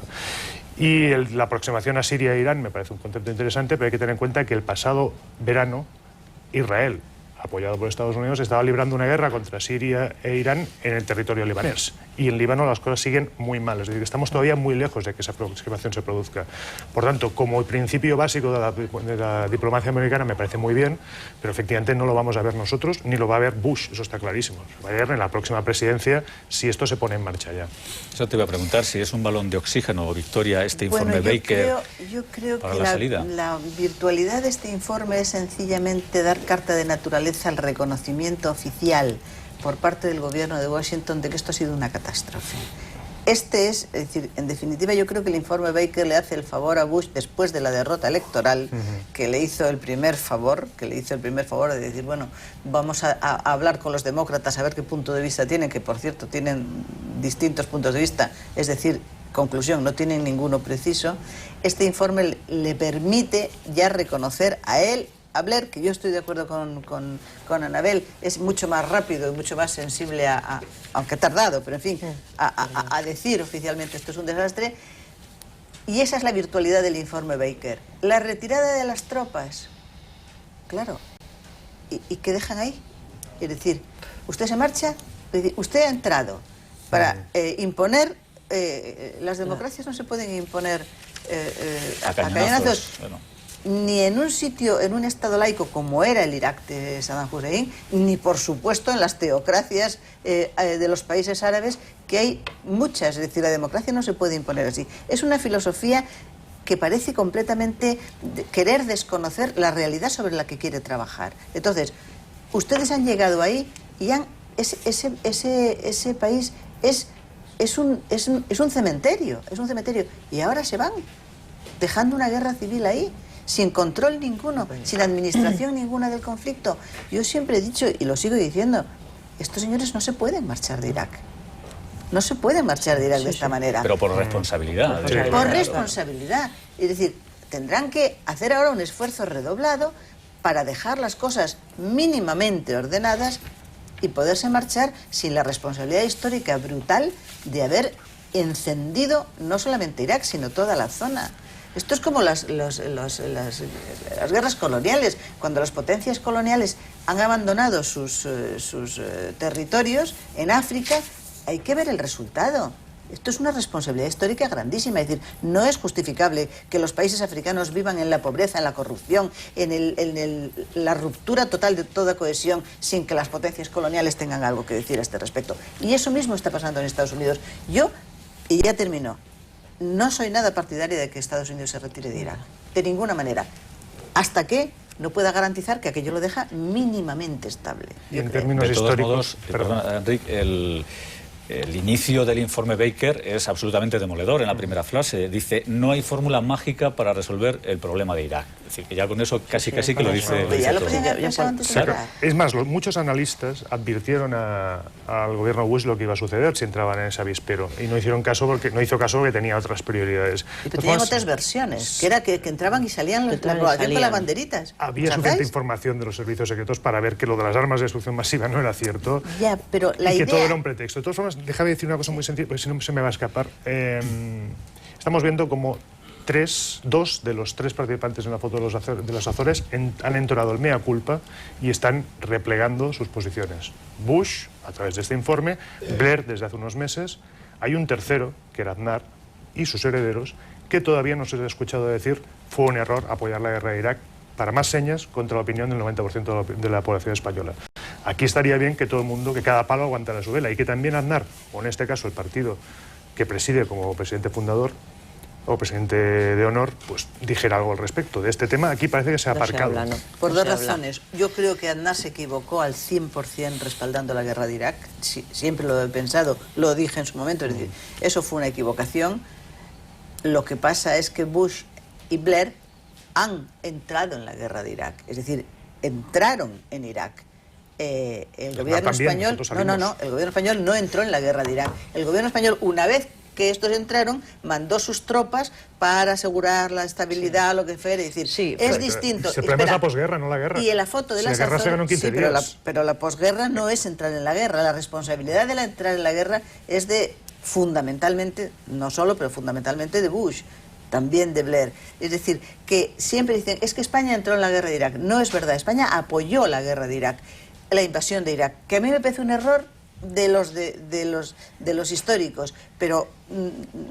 Y la aproximación a Siria e Irán me parece un concepto interesante, pero hay que tener en cuenta que el pasado verano Israel, apoyado por Estados Unidos, estaba librando una guerra contra Siria e Irán en el territorio libanés. Y en Líbano las cosas siguen muy mal, es decir, estamos todavía muy lejos de que esa aproximación se produzca. Por tanto, como principio básico de la diplomacia americana me parece muy bien, pero efectivamente no lo vamos a ver nosotros, ni lo va a ver Bush, eso está clarísimo. Se va a ver en la próxima presidencia si esto se pone en marcha ya. Eso te iba a preguntar, si es un balón de oxígeno, Victoria, este informe Baker yo creo para que la salida. La virtualidad de este informe es sencillamente dar carta de naturaleza al reconocimiento oficial por parte del gobierno de Washington de que esto ha sido una catástrofe. Es decir, en definitiva, yo creo que el informe Baker le hace el favor a Bush después de la derrota electoral, que le hizo el primer favor, de decir, bueno, vamos a hablar con los demócratas a ver qué punto de vista tienen, que por cierto tienen distintos puntos de vista, es decir, conclusión, no tienen ninguno preciso. Este informe le permite ya reconocer a él, a Blair, que yo estoy de acuerdo con Anabel, es mucho más rápido y mucho más sensible aunque tardado, pero en fin, a decir oficialmente esto es un desastre. Y esa es la virtualidad del informe Baker. La retirada de las tropas, claro, ¿y qué dejan ahí? Es decir, usted se marcha, usted ha entrado para imponer, las democracias no se pueden imponer a cañonazos. Bueno. Ni en un sitio, en un estado laico como era el Irak de Saddam Hussein, ni por supuesto en las teocracias de los países árabes, que hay muchas. Es decir, la democracia no se puede imponer así. Es una filosofía que parece completamente querer desconocer la realidad sobre la que quiere trabajar. Entonces, ustedes han llegado ahí y ese país es un cementerio, y ahora se van, dejando una guerra civil ahí, sin control ninguno, sin administración ninguna del conflicto. Yo siempre he dicho, y lo sigo diciendo, estos señores no se pueden marchar de Irak. No se pueden marchar de Irak de esta manera. Pero por responsabilidad. Por responsabilidad. Es decir, tendrán que hacer ahora un esfuerzo redoblado para dejar las cosas mínimamente ordenadas y poderse marchar sin la responsabilidad histórica brutal de haber encendido no solamente Irak, sino toda la zona. Esto es como las guerras coloniales. Cuando las potencias coloniales han abandonado sus territorios en África, hay que ver el resultado. Esto es una responsabilidad histórica grandísima. Es decir, no es justificable que los países africanos vivan en la pobreza, en la corrupción, en la ruptura total de toda cohesión, sin que las potencias coloniales tengan algo que decir a este respecto. Y eso mismo está pasando en Estados Unidos. Y ya terminó, no soy nada partidaria de que Estados Unidos se retire de Irak, de ninguna manera, hasta que no pueda garantizar que aquello lo deja mínimamente estable. Y en términos históricos... Perdona, Enrique, el inicio del informe Baker es absolutamente demoledor en la primera frase. Dice, no hay fórmula mágica para resolver el problema de Irak. Es decir, que ya con eso casi que lo dice todo. Es más, muchos analistas advirtieron al gobierno Bush lo que iba a suceder si entraban en ese avispero. Y no hicieron caso porque tenía otras prioridades. Pero tenían otras versiones, que era que entraban y salían la población con las banderitas. Había suficiente información de los servicios secretos para ver que lo de las armas de destrucción masiva no era cierto. Ya, pero la idea... que todo era un pretexto. De todas formas, déjame decir una cosa muy sencilla, porque si no se me va a escapar. Estamos viendo como dos de los 3 participantes en la foto de los Azores han entonado el mea culpa y están replegando sus posiciones. Bush, a través de este informe, Blair, desde hace unos meses, hay un tercero, que era Aznar, y sus herederos, que todavía no se les ha escuchado decir fue un error apoyar la guerra de Irak, para más señas, contra la opinión del 90% de la población española. Aquí estaría bien que todo el mundo, que cada palo aguantara su vela, y que también Aznar, o en este caso el partido que preside como presidente fundador o presidente de honor, pues dijera algo al respecto de este tema. Aquí parece que se ha aparcado. Por dos razones. Yo creo que Aznar se equivocó al 100% respaldando la guerra de Irak. Siempre lo he pensado, lo dije en su momento. Es decir, eso fue una equivocación. Lo que pasa es que Bush y Blair han entrado en la guerra de Irak. Es decir, entraron en Irak. El gobierno español... el gobierno español no entró en la guerra de Irak. El gobierno español, una vez que estos entraron, mandó sus tropas para asegurar la estabilidad, lo que fuera. Es decir, es distinto. El problema es la posguerra, no la guerra. Y en la foto de las guerra se ganó en 15 días. Pero la posguerra no es entrar en la guerra. La responsabilidad de entrar en la guerra es fundamentalmente, no solo, pero fundamentalmente de Bush, también de Blair. Es decir, que siempre dicen, es que España entró en la guerra de Irak. No es verdad, España apoyó la guerra de Irak, la invasión de Irak, que a mí me parece un error de los históricos, pero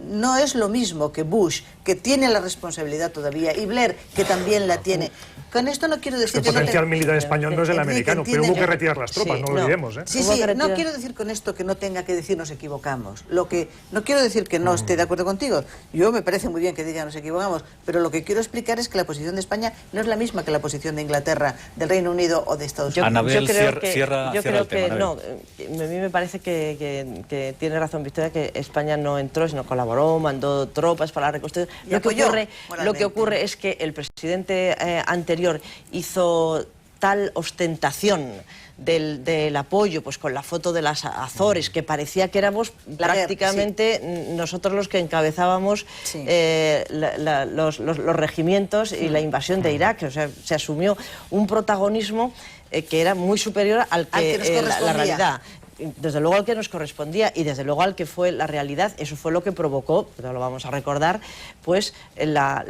no es lo mismo que Bush, que tiene la responsabilidad todavía, y Blair, que también la tiene. Con esto no quiero decir que el potencial militar español no es el americano, pero hubo que retirar las tropas, no lo olvidemos. Sí, no quiero decir con esto que no tenga que decir nos equivocamos. No quiero decir que no esté de acuerdo contigo. Yo me parece muy bien que diga nos equivocamos, pero lo que quiero explicar es que la posición de España no es la misma que la posición de Inglaterra, del Reino Unido o de Estados Unidos. Anabel, yo creo que no. A mí me parece que tiene razón Victoria, que España no entró, sino colaboró, mandó tropas para la reconstrucción. Lo que ocurre es que el presidente anterior hizo tal ostentación del apoyo, pues con la foto de las Azores, que parecía que éramos prácticamente nosotros los que encabezábamos los regimientos y la invasión de Irak. O sea, se asumió un protagonismo que era muy superior al que la realidad. Desde luego al que nos correspondía y desde luego al que fue la realidad. Eso fue lo que provocó, pero lo vamos a recordar, pues la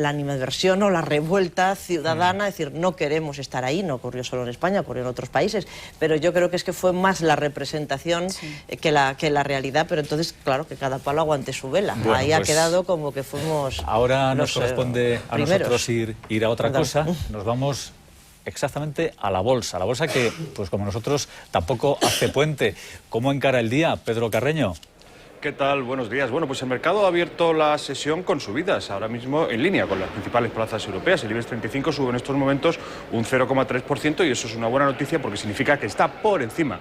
animadversión o la revuelta ciudadana, es decir, no queremos estar ahí. No ocurrió solo en España, ocurrió en otros países, pero yo creo que es que fue más la representación que la realidad. Pero entonces, claro, que cada palo aguante su vela. Bueno, ahí ha quedado como que fuimos ahora nos corresponde a nosotros ir a otra cosa. Nos vamos exactamente a la bolsa que, pues como nosotros, tampoco hace puente. ¿Cómo encara el día, Pedro Carreño? ¿Qué tal? Buenos días. Bueno, pues el mercado ha abierto la sesión con subidas, ahora mismo en línea con las principales plazas europeas. El IBEX 35 sube en estos momentos un 0,3% y eso es una buena noticia porque significa que está por encima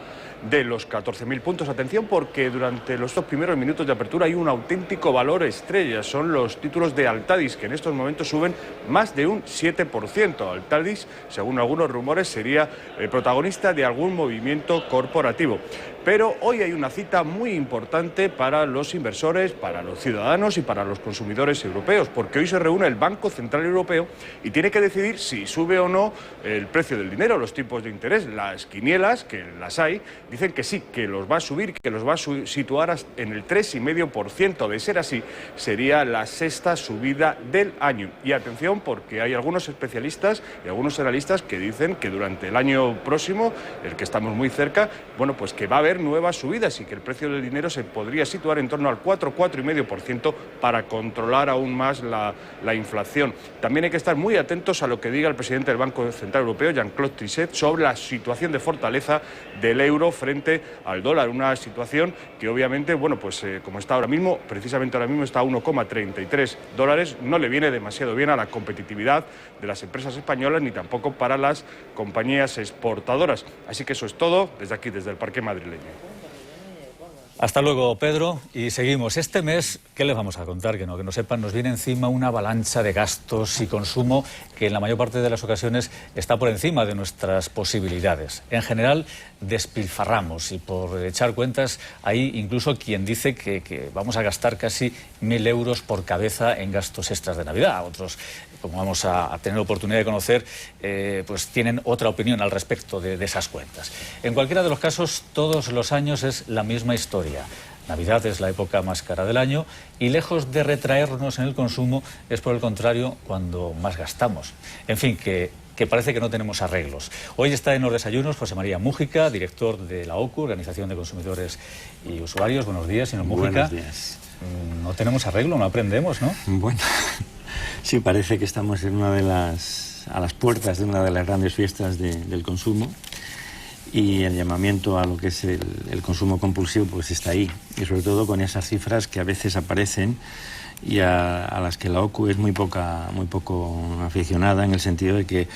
de los 14.000 puntos. Atención, porque durante los 2 primeros minutos de apertura hay un auténtico valor estrella. Son los títulos de Altadis, que en estos momentos suben más de un 7%. Altadis, según algunos rumores, sería el protagonista de algún movimiento corporativo. Pero hoy hay una cita muy importante para los inversores, para los ciudadanos y para los consumidores europeos, porque hoy se reúne el Banco Central Europeo y tiene que decidir si sube o no el precio del dinero, los tipos de interés. Las quinielas, que las hay, dicen que sí, que los va a subir, que los va a situar en el 3,5%. De ser así, sería la 6ª subida del año. Y atención, porque hay algunos especialistas y algunos analistas que dicen que durante el año próximo, el que estamos muy cerca, bueno, pues que va a haber nuevas subidas y que el precio del dinero se podría situar en torno al 4,5% para controlar aún más la inflación. También hay que estar muy atentos a lo que diga el presidente del Banco Central Europeo, Jean-Claude Trichet, sobre la situación de fortaleza del euro frente al dólar. Una situación que obviamente, bueno, pues como está ahora mismo, precisamente ahora mismo está a 1,33 dólares, no le viene demasiado bien a la competitividad de las empresas españolas ni tampoco para las compañías exportadoras. Así que eso es todo desde aquí, desde el Parque Madrileño. Hasta luego, Pedro, y seguimos. Este mes, ¿qué les vamos a contar? Que no sepan, nos viene encima una avalancha de gastos y consumo que en la mayor parte de las ocasiones está por encima de nuestras posibilidades. En general, despilfarramos y por echar cuentas, hay incluso quien dice que vamos a gastar casi 1.000 euros por cabeza en gastos extras de Navidad. Otros, como vamos a tener oportunidad de conocer, pues tienen otra opinión al respecto de esas cuentas. En cualquiera de los casos, todos los años es la misma historia. Navidad es la época más cara del año y lejos de retraernos en el consumo, es por el contrario cuando más gastamos. En fin, que parece que no tenemos arreglos. Hoy está en los desayunos José María Mújica, director de la OCU, Organización de Consumidores y Usuarios. Buenos días, señor Mújica. Buenos días. No tenemos arreglo, no aprendemos, ¿no? Bueno, sí, parece que estamos en a las puertas de una de las grandes fiestas del consumo. Y el llamamiento a lo que es el consumo compulsivo pues está ahí, y sobre todo con esas cifras que a veces aparecen y a las que la OCU es muy poco aficionada, en el sentido de que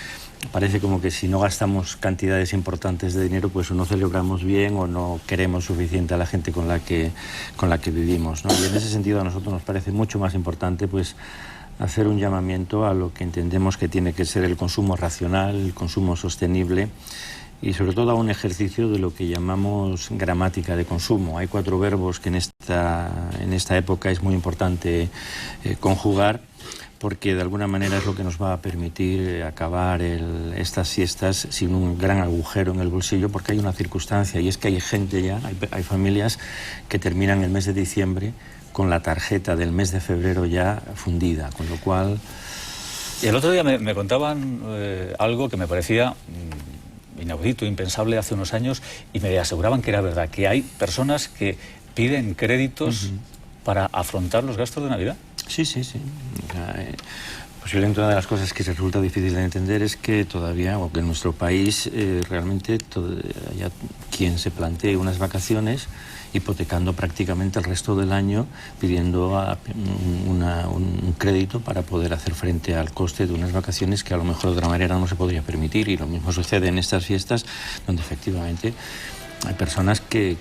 parece como que si no gastamos cantidades importantes de dinero, pues o no celebramos bien o no queremos suficiente a la gente con la que vivimos, ¿no? Y en ese sentido a nosotros nos parece mucho más importante pues hacer un llamamiento a lo que entendemos que tiene que ser el consumo racional, el consumo sostenible, y sobre todo a un ejercicio de lo que llamamos gramática de consumo. Hay 4 verbos que en esta época es muy importante conjugar, porque de alguna manera es lo que nos va a permitir acabar estas siestas sin un gran agujero en el bolsillo, porque hay una circunstancia, y es que hay gente ya, hay familias que terminan el mes de diciembre con la tarjeta del mes de febrero ya fundida, con lo cual... Y el otro día me contaban algo que me parecía inaudito, impensable hace unos años, y me aseguraban que era verdad, que hay personas que piden créditos para afrontar los gastos de Navidad. Sí, sí, sí. Posiblemente una de las cosas que resulta difícil de entender es que todavía, o que en nuestro país realmente haya quien se plantee unas vacaciones hipotecando prácticamente el resto del año, pidiendo un crédito para poder hacer frente al coste de unas vacaciones que a lo mejor de otra manera no se podría permitir. Y lo mismo sucede en estas fiestas, donde efectivamente hay personas que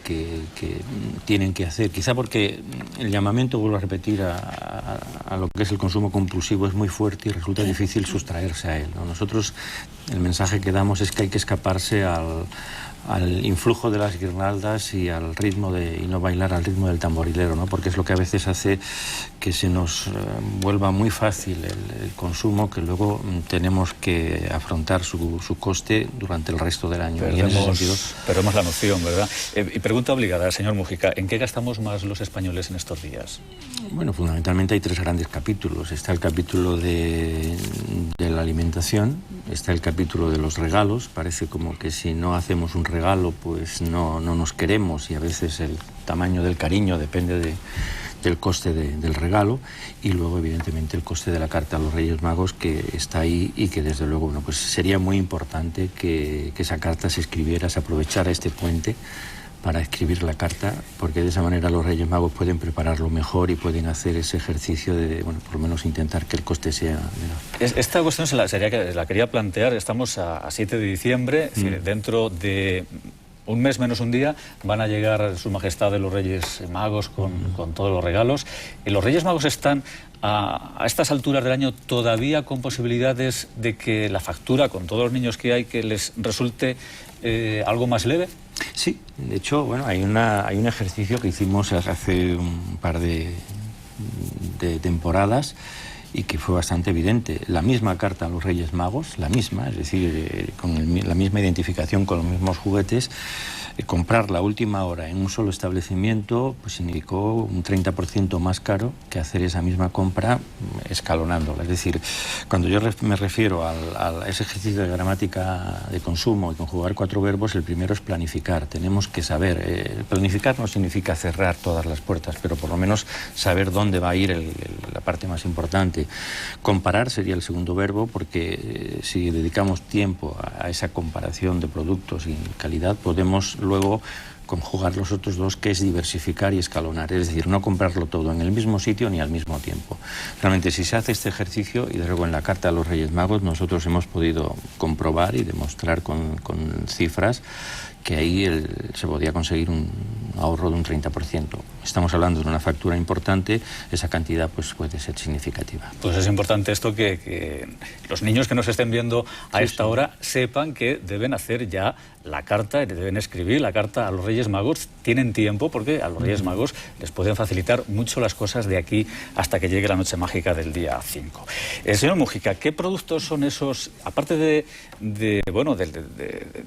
tienen que hacer, quizá porque el llamamiento, vuelvo a repetir, a lo que es el consumo compulsivo es muy fuerte y resulta difícil sustraerse a él, ¿no? Nosotros el mensaje que damos es que hay que escaparse al influjo de las guirnaldas y al ritmo y no bailar al ritmo del tamborilero, ¿no? Porque es lo que a veces hace que se nos vuelva muy fácil el consumo, que luego tenemos que afrontar su coste durante el resto del año. Perdemos la noción, ¿verdad? Y pregunta obligada, señor Múgica, ¿en qué gastamos más los españoles en estos días? Bueno, fundamentalmente hay 3 grandes capítulos. Está el capítulo de la alimentación, está el capítulo de los regalos. Parece como que si no hacemos un regalo, pues no nos queremos, y a veces el tamaño del cariño depende del coste del regalo, y luego evidentemente el coste de la carta a los Reyes Magos, que está ahí y que desde luego, bueno, pues sería muy importante que esa carta se escribiera, se aprovechara este puente para escribir la carta, porque de esa manera los Reyes Magos pueden prepararlo mejor y pueden hacer ese ejercicio de, bueno, por lo menos intentar que el coste sea menor. Esta cuestión la quería plantear. Estamos a 7 de diciembre, es decir, dentro de un mes menos un día van a llegar Su Majestad de los Reyes Magos con todos los regalos. Y los Reyes Magos están a estas alturas del año todavía con posibilidades de que la factura, con todos los niños que hay, que les resulte algo más leve. Sí, de hecho, bueno, hay un ejercicio que hicimos hace un par de temporadas y que fue bastante evidente. La misma carta a los Reyes Magos, la misma, es decir, con la misma identificación, con los mismos juguetes, comprarla a última hora en un solo establecimiento pues significó un 30% más caro que hacer esa misma compra escalonándola. Es decir, cuando yo me refiero a ese ejercicio de gramática de consumo y conjugar 4 verbos, el primero es planificar. Tenemos que saber, planificar no significa cerrar todas las puertas, pero por lo menos saber dónde va a ir la parte más importante. Comparar sería el segundo verbo, porque si dedicamos tiempo a esa comparación de productos y calidad, podemos luego conjugar los otros 2, que es diversificar y escalonar, es decir, no comprarlo todo en el mismo sitio ni al mismo tiempo. Realmente, si se hace este ejercicio, y luego en la carta a los Reyes Magos nosotros hemos podido comprobar y demostrar con cifras que ahí se podía conseguir un ahorro de un 30%. Estamos hablando de una factura importante, esa cantidad pues puede ser significativa. Pues es importante esto, que los niños que nos estén viendo a esta hora sepan que deben hacer ya la carta, deben escribir la carta a los Reyes Magos. Tienen tiempo, porque a los Reyes Magos les pueden facilitar mucho las cosas de aquí hasta que llegue la noche mágica del día 5. Señor Múgica, ¿qué productos son esos, aparte de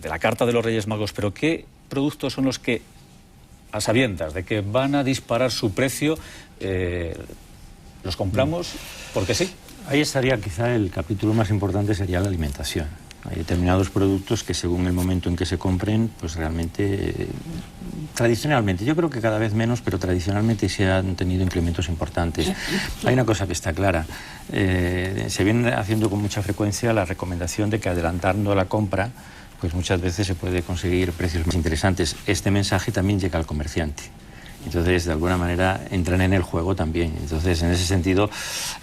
la carta de los Reyes Magos, pero qué productos son los que, a sabiendas de que van a disparar su precio, los compramos porque sí? Ahí estaría quizá el capítulo más importante, sería la alimentación. Hay determinados productos que según el momento en que se compren, pues realmente, tradicionalmente, yo creo que cada vez menos, pero tradicionalmente se han tenido incrementos importantes. Hay una cosa que está clara, se viene haciendo con mucha frecuencia la recomendación de que adelantando la compra, pues muchas veces se puede conseguir precios más interesantes. Este mensaje también llega al comerciante. Entonces, de alguna manera, entran en el juego también. Entonces, en ese sentido,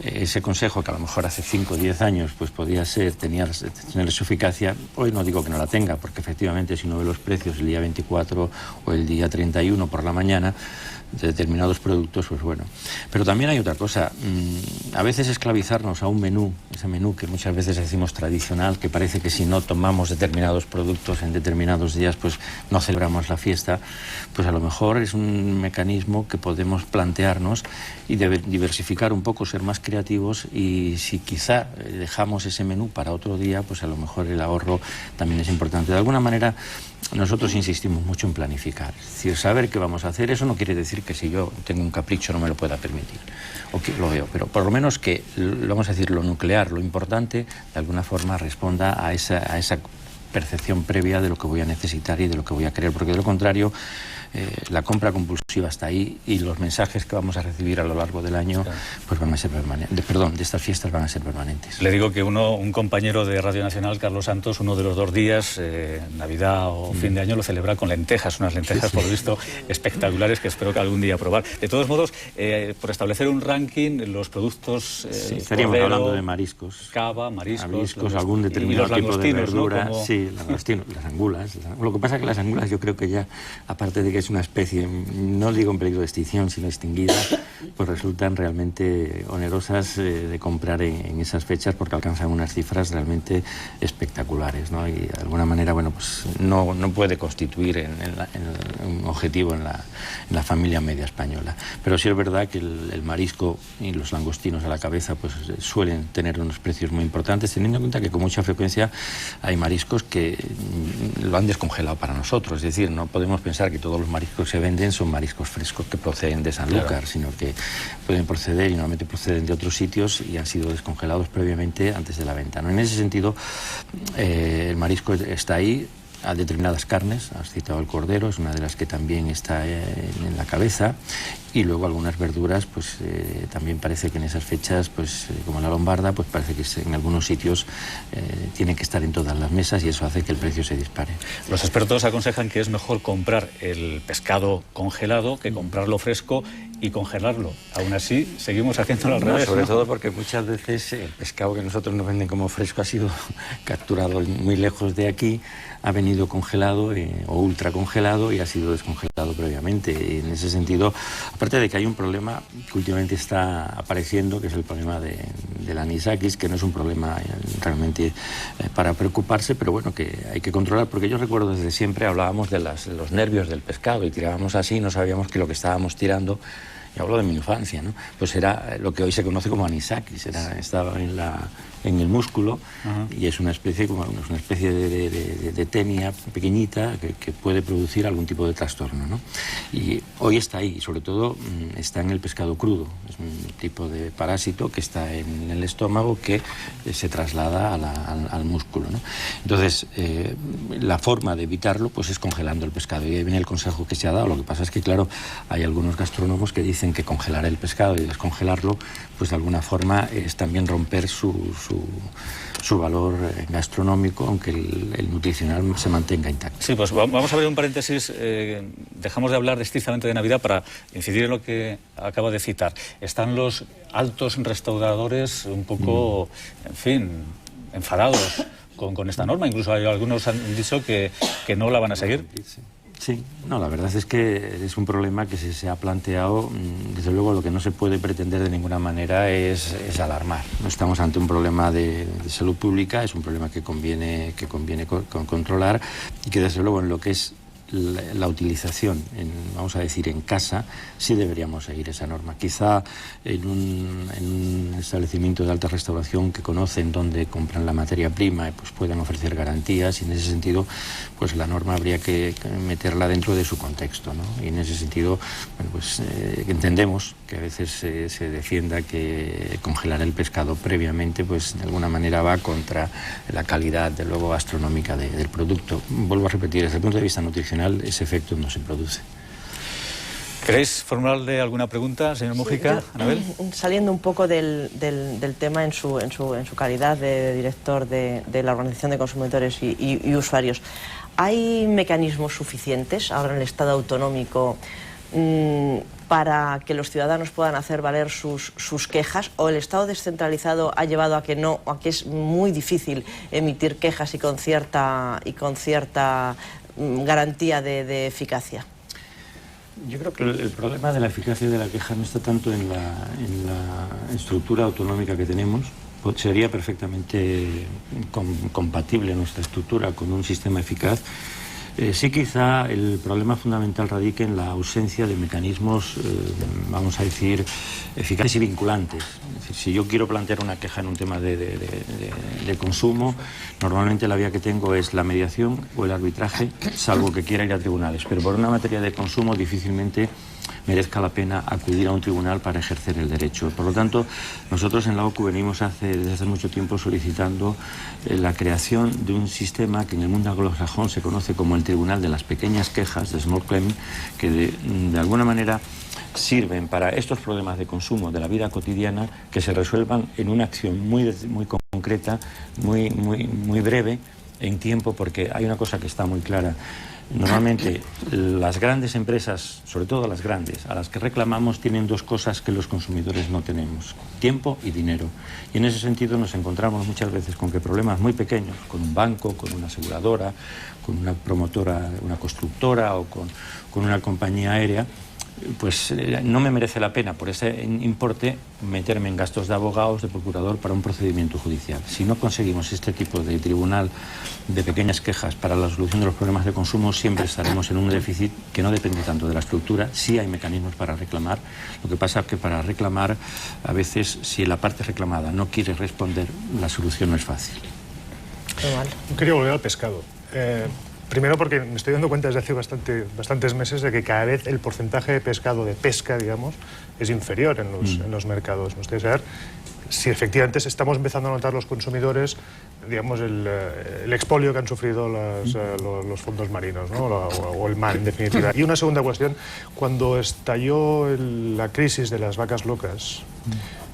ese consejo que a lo mejor hace 5 o 10 años pues podía tener su eficacia, hoy no digo que no la tenga, porque efectivamente si uno ve los precios el día 24 o el día 31 por la mañana, de determinados productos, pues bueno. Pero también hay otra cosa, a veces esclavizarnos a un menú ese menú que muchas veces decimos tradicional, que parece que si no tomamos determinados productos en determinados días, pues no celebramos la fiesta, pues a lo mejor es un mecanismo que podemos plantearnos y diversificar un poco, ser más creativos, y si quizá dejamos ese menú para otro día, pues a lo mejor el ahorro también es importante. De alguna manera, nosotros insistimos mucho en planificar. Es decir, saber qué vamos a hacer, eso no quiere decir que si yo tengo un capricho no me lo pueda permitir, o que lo veo, pero por lo menos que, vamos a decir, lo nuclear, lo importante, de alguna forma responda a esa percepción previa de lo que voy a necesitar y de lo que voy a querer, porque de lo contrario, la compra compulsiva está ahí y los mensajes que vamos a recibir a lo largo del año, claro, pues van a ser permanentes. Perdón, de estas fiestas van a ser permanentes. Le digo que un compañero de Radio Nacional, Carlos Santos, uno de los 2 días, Navidad o fin de año, lo celebra con lentejas, unas lentejas, por lo visto, espectaculares, que espero que algún día probar. De todos modos, por establecer un ranking, los productos... estaríamos hablando de mariscos. Cava, mariscos, algún determinado tipo de verdura. ¿No? Como... Sí, las angulas. Lo que pasa es que las angulas, yo creo que ya, aparte de que es una especie, no digo en peligro de extinción, sino extinguida, pues resultan realmente onerosas de comprar en esas fechas, porque alcanzan unas cifras realmente espectaculares, ¿no? Y de alguna manera, bueno, pues no puede constituir un objetivo en la familia media española. Pero sí es verdad que el marisco y los langostinos a la cabeza pues suelen tener unos precios muy importantes, teniendo en cuenta que con mucha frecuencia hay mariscos que lo han descongelado para nosotros. Es decir, no podemos pensar que todos los mariscos que se venden son mariscos frescos que proceden de Sanlúcar, sino que pueden proceder, y normalmente proceden de otros sitios y han sido descongelados previamente antes de la venta, ¿no? En ese sentido, el marisco está ahí. A determinadas carnes, has citado el cordero, es una de las que también está en la cabeza, y luego algunas verduras, pues también parece que en esas fechas, pues como la lombarda, pues parece que en algunos sitios tiene que estar en todas las mesas, y eso hace que el precio se dispare. Los expertos aconsejan que es mejor comprar el pescado congelado que comprarlo fresco y congelarlo. Aún así, seguimos haciéndolo al revés. Sobre todo porque muchas veces el pescado que nosotros nos venden como fresco ha sido capturado muy lejos de aquí, ha venido congelado o ultra congelado y ha sido descongelado previamente. Y en ese sentido, aparte de que hay un problema que últimamente está apareciendo, que es el problema del anisakis, que no es un problema realmente para preocuparse, pero bueno, que hay que controlar, porque yo recuerdo desde siempre hablábamos de los nervios del pescado y tirábamos así, no sabíamos que lo que estábamos tirando, y hablo de mi infancia, ¿no? Pues era lo que hoy se conoce como anisakis, estaba en el músculo, y es una especie de tenia pequeñita que puede producir algún tipo de trastorno, ¿no? Y hoy está ahí, y sobre todo está en el pescado crudo. Es un tipo de parásito que está en el estómago que se traslada al músculo, ¿no? Entonces, la forma de evitarlo pues es congelando el pescado, y ahí viene el consejo que se ha dado. Lo que pasa es que, claro, hay algunos gastrónomos que dicen que congelar el pescado y descongelarlo, pues de alguna forma es también romper su valor gastronómico, aunque el nutricional se mantenga intacto. Sí, pues vamos a ver un paréntesis. Dejamos de hablar estrictamente de Navidad para incidir en lo que acaba de citar. Están los altos restauradores un poco, en fin, enfadados con esta norma. Incluso hay algunos han dicho que no la van a seguir. Sí, no, la verdad es que es un problema que se ha planteado. Desde luego, lo que no se puede pretender de ninguna manera es alarmar. No estamos ante un problema de salud pública, es un problema que conviene controlar, y que desde luego en lo que es la utilización, vamos a decir, en casa, sí deberíamos seguir esa norma. Quizá en un establecimiento de alta restauración que conocen dónde compran la materia prima, pues puedan ofrecer garantías, y en ese sentido pues la norma habría que meterla dentro de su contexto, ¿no? Y en ese sentido, bueno, pues entendemos que a veces se defienda que congelar el pescado previamente pues de alguna manera va contra la calidad de luego gastronómica del producto. Vuelvo a repetir, desde el punto de vista nutricional ese efecto no se produce. ¿Queréis formularle alguna pregunta, señor Mújica? Sí, Anabel. Saliendo un poco del tema en su calidad de director de la Organización de Consumidores y Usuarios, ¿hay mecanismos suficientes ahora en el Estado autonómico para que los ciudadanos puedan hacer valer sus quejas, o el Estado descentralizado ha llevado a que es muy difícil emitir quejas y con cierta garantía de eficacia? Yo creo que el problema de la eficacia de la queja no está tanto en la estructura autonómica que tenemos, sería perfectamente compatible nuestra estructura con un sistema eficaz. Sí, quizá el problema fundamental radique en la ausencia de mecanismos, vamos a decir, eficaces y vinculantes. Es decir, si yo quiero plantear una queja en un tema de consumo, normalmente la vía que tengo es la mediación o el arbitraje, salvo que quiera ir a tribunales. Pero por una materia de consumo difícilmente merezca la pena acudir a un tribunal para ejercer el derecho. Por lo tanto, nosotros en la OCU venimos desde hace mucho tiempo solicitando la creación de un sistema que en el mundo anglosajón se conoce como el Tribunal de las Pequeñas Quejas, de Small Claim, que de alguna manera sirven para estos problemas de consumo de la vida cotidiana que se resuelvan en una acción muy concreta, muy breve en tiempo, porque hay una cosa que está muy clara. Normalmente las grandes empresas, sobre todo las grandes, a las que reclamamos, tienen dos cosas que los consumidores no tenemos: tiempo y dinero. Y en ese sentido nos encontramos muchas veces con que problemas muy pequeños, con un banco, con una aseguradora, con una promotora, una constructora o con una compañía aérea, pues no me merece la pena por ese importe meterme en gastos de abogados, de procurador para un procedimiento judicial. Si no conseguimos este tipo de tribunal de pequeñas quejas para la solución de los problemas de consumo, siempre estaremos en un déficit que no depende tanto de la estructura. Sí hay mecanismos para reclamar, lo que pasa es que para reclamar, a veces, si la parte reclamada no quiere responder, la solución no es fácil. Yo quería volver al pescado. Primero porque me estoy dando cuenta desde hace bastantes meses de que cada vez el porcentaje de pescado de pesca, digamos, es inferior en los mercados. Me gustaría saber si efectivamente estamos empezando a notar los consumidores, digamos, el expolio que han sufrido los fondos marinos, ¿no? o el mar, en definitiva. Y una segunda cuestión: cuando estalló la crisis de las vacas locas,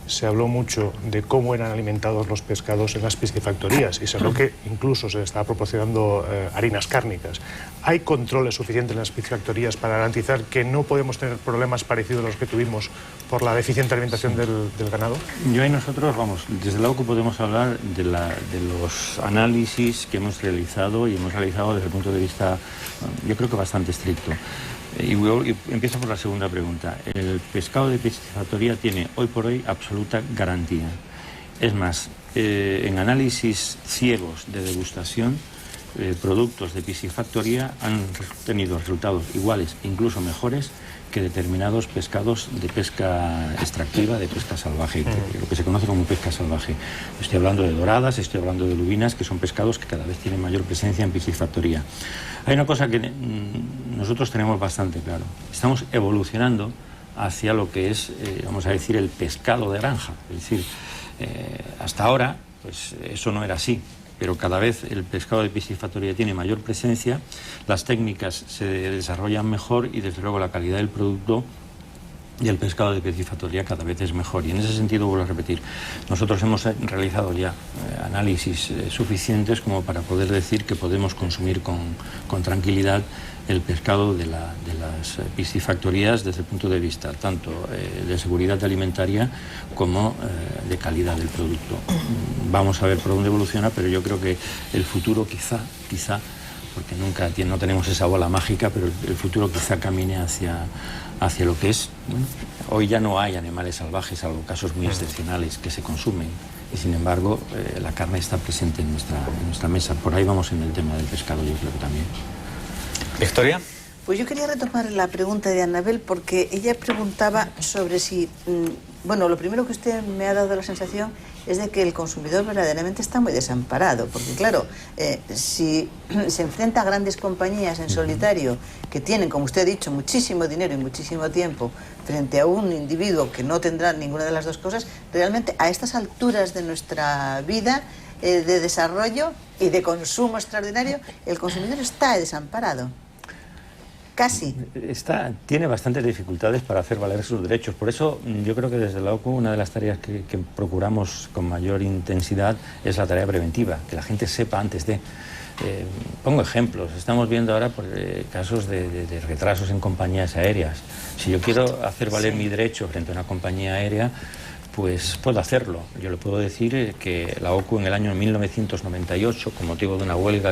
se habló mucho de cómo eran alimentados los pescados en las piscifactorías y se habló que incluso se estaba proporcionando harinas cárnicas. ¿Hay controles suficientes en las piscifactorías para garantizar que no podemos tener problemas parecidos a los que tuvimos por la deficiente alimentación del ganado? Yo y nosotros, vamos, desde la OCU podemos hablar de los análisis que hemos realizado, y hemos realizado desde el punto de vista, yo creo que bastante estricto. Y empiezo por la segunda pregunta. El pescado de piscifactoría tiene hoy por hoy absoluta garantía. Es más, en análisis ciegos de degustación, productos de piscifactoría han tenido resultados iguales, incluso mejores, que determinados pescados de pesca extractiva, de pesca salvaje, lo que se conoce como pesca salvaje. Estoy hablando de doradas, estoy hablando de lubinas, que son pescados que cada vez tienen mayor presencia en piscifactoría. Hay una cosa que nosotros tenemos bastante claro: estamos evolucionando hacia lo que es, vamos a decir, el pescado de granja. Es decir, hasta ahora, pues eso no era así, pero cada vez el pescado de piscifactoría tiene mayor presencia, las técnicas se desarrollan mejor y desde luego la calidad del producto y el pescado de piscifactoría cada vez es mejor. Y en ese sentido, vuelvo a repetir, nosotros hemos realizado ya análisis suficientes como para poder decir que podemos consumir con tranquilidad el pescado de las piscifactorías desde el punto de vista tanto de seguridad alimentaria como de calidad del producto. Vamos a ver por dónde evoluciona, pero yo creo que el futuro quizá, porque no tenemos esa bola mágica, pero el futuro quizá camine hacia lo que es. Bueno, hoy ya no hay animales salvajes, salvo casos muy excepcionales que se consumen, y sin embargo la carne está presente en nuestra mesa. Por ahí vamos en el tema del pescado, yo creo que también. ¿Victoria? Pues yo quería retomar la pregunta de Anabel, porque ella preguntaba sobre si... Bueno, lo primero que usted me ha dado la sensación es de que el consumidor verdaderamente está muy desamparado, porque claro, si se enfrenta a grandes compañías en solitario que tienen, como usted ha dicho, muchísimo dinero y muchísimo tiempo frente a un individuo que no tendrá ninguna de las dos cosas, realmente a estas alturas de nuestra vida de desarrollo y de consumo extraordinario, el consumidor está desamparado. Casi. Tiene bastantes dificultades para hacer valer sus derechos. Por eso yo creo que desde la OCU una de las tareas que procuramos con mayor intensidad es la tarea preventiva, que la gente sepa antes de... pongo ejemplos. Estamos viendo ahora casos de retrasos en compañías aéreas. Si yo quiero hacer valer mi derecho frente a una compañía aérea, pues puedo hacerlo. Yo le puedo decir que la OCU en el año 1998, con motivo de una huelga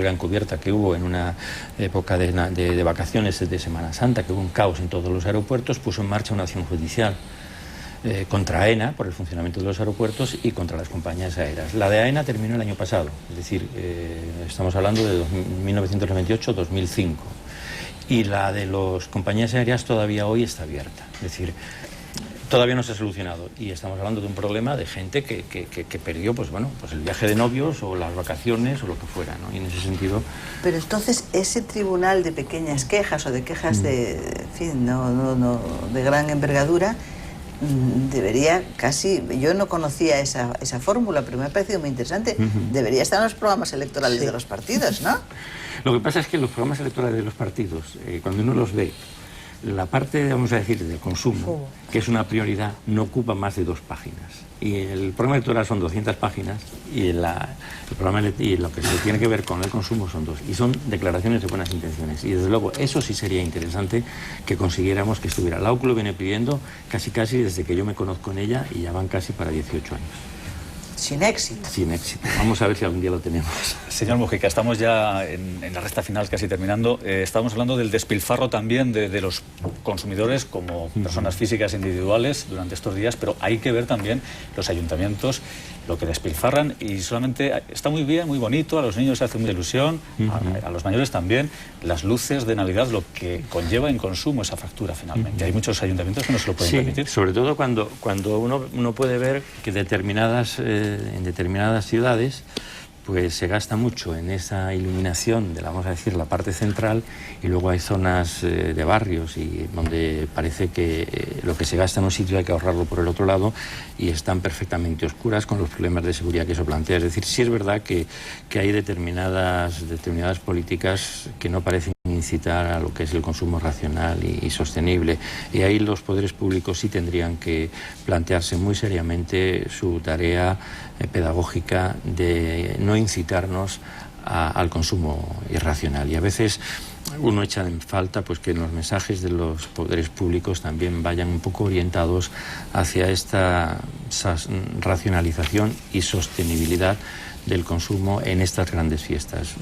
encubierta que hubo en una época de vacaciones de Semana Santa, que hubo un caos en todos los aeropuertos, puso en marcha una acción judicial. contra AENA por el funcionamiento de los aeropuertos y contra las compañías aéreas. La de AENA terminó el año pasado, es decir, estamos hablando de 1998-2005, y la de las compañías aéreas todavía hoy está abierta, es decir, todavía no se ha solucionado, y estamos hablando de un problema de gente que perdió pues el viaje de novios o las vacaciones o lo que fuera, ¿no? Y en ese sentido... Pero entonces ese tribunal de pequeñas quejas o de quejas de, en fin, de gran envergadura debería casi, yo no conocía esa fórmula, pero me ha parecido muy interesante, debería estar en los programas electorales de los partidos, ¿no? Lo que pasa es que los programas electorales de los partidos, cuando uno los ve, la parte, vamos a decir, del consumo, que es una prioridad, no ocupa más de 2 páginas. Y el programa electoral son 200 páginas y el programa y lo que se tiene que ver con el consumo son 2. Y son declaraciones de buenas intenciones. Y desde luego eso sí sería interesante que consiguiéramos que estuviera. La OCU lo viene pidiendo casi desde que yo me conozco en ella, y ya van casi para 18 años. Sin éxito. Sin éxito. Vamos a ver si algún día lo tenemos. Señor Mujica, estamos ya en la recta final, casi terminando. Estamos hablando del despilfarro también de los consumidores como personas físicas individuales durante estos días, pero hay que ver también los ayuntamientos, lo que despilfarran, y solamente está muy bien, muy bonito, a los niños se hace mucha ilusión, a los mayores también, las luces de Navidad, lo que conlleva en consumo esa factura finalmente. Hay muchos ayuntamientos que no se lo pueden permitir. Sobre todo cuando uno puede ver que en determinadas ciudades pues se gasta mucho en esa iluminación de vamos a decir, la parte central, y luego hay zonas de barrios y donde parece que lo que se gasta en un sitio hay que ahorrarlo por el otro lado, y están perfectamente oscuras con los problemas de seguridad que eso plantea. Es decir, sí es verdad que hay determinadas políticas que no parecen incitar a lo que es el consumo racional y sostenible, y ahí los poderes públicos sí tendrían que plantearse muy seriamente su tarea pedagógica de no incitarnos al consumo irracional. Y a veces uno echa en falta pues que los mensajes de los poderes públicos también vayan un poco orientados hacia esta racionalización y sostenibilidad del consumo en estas grandes fiestas.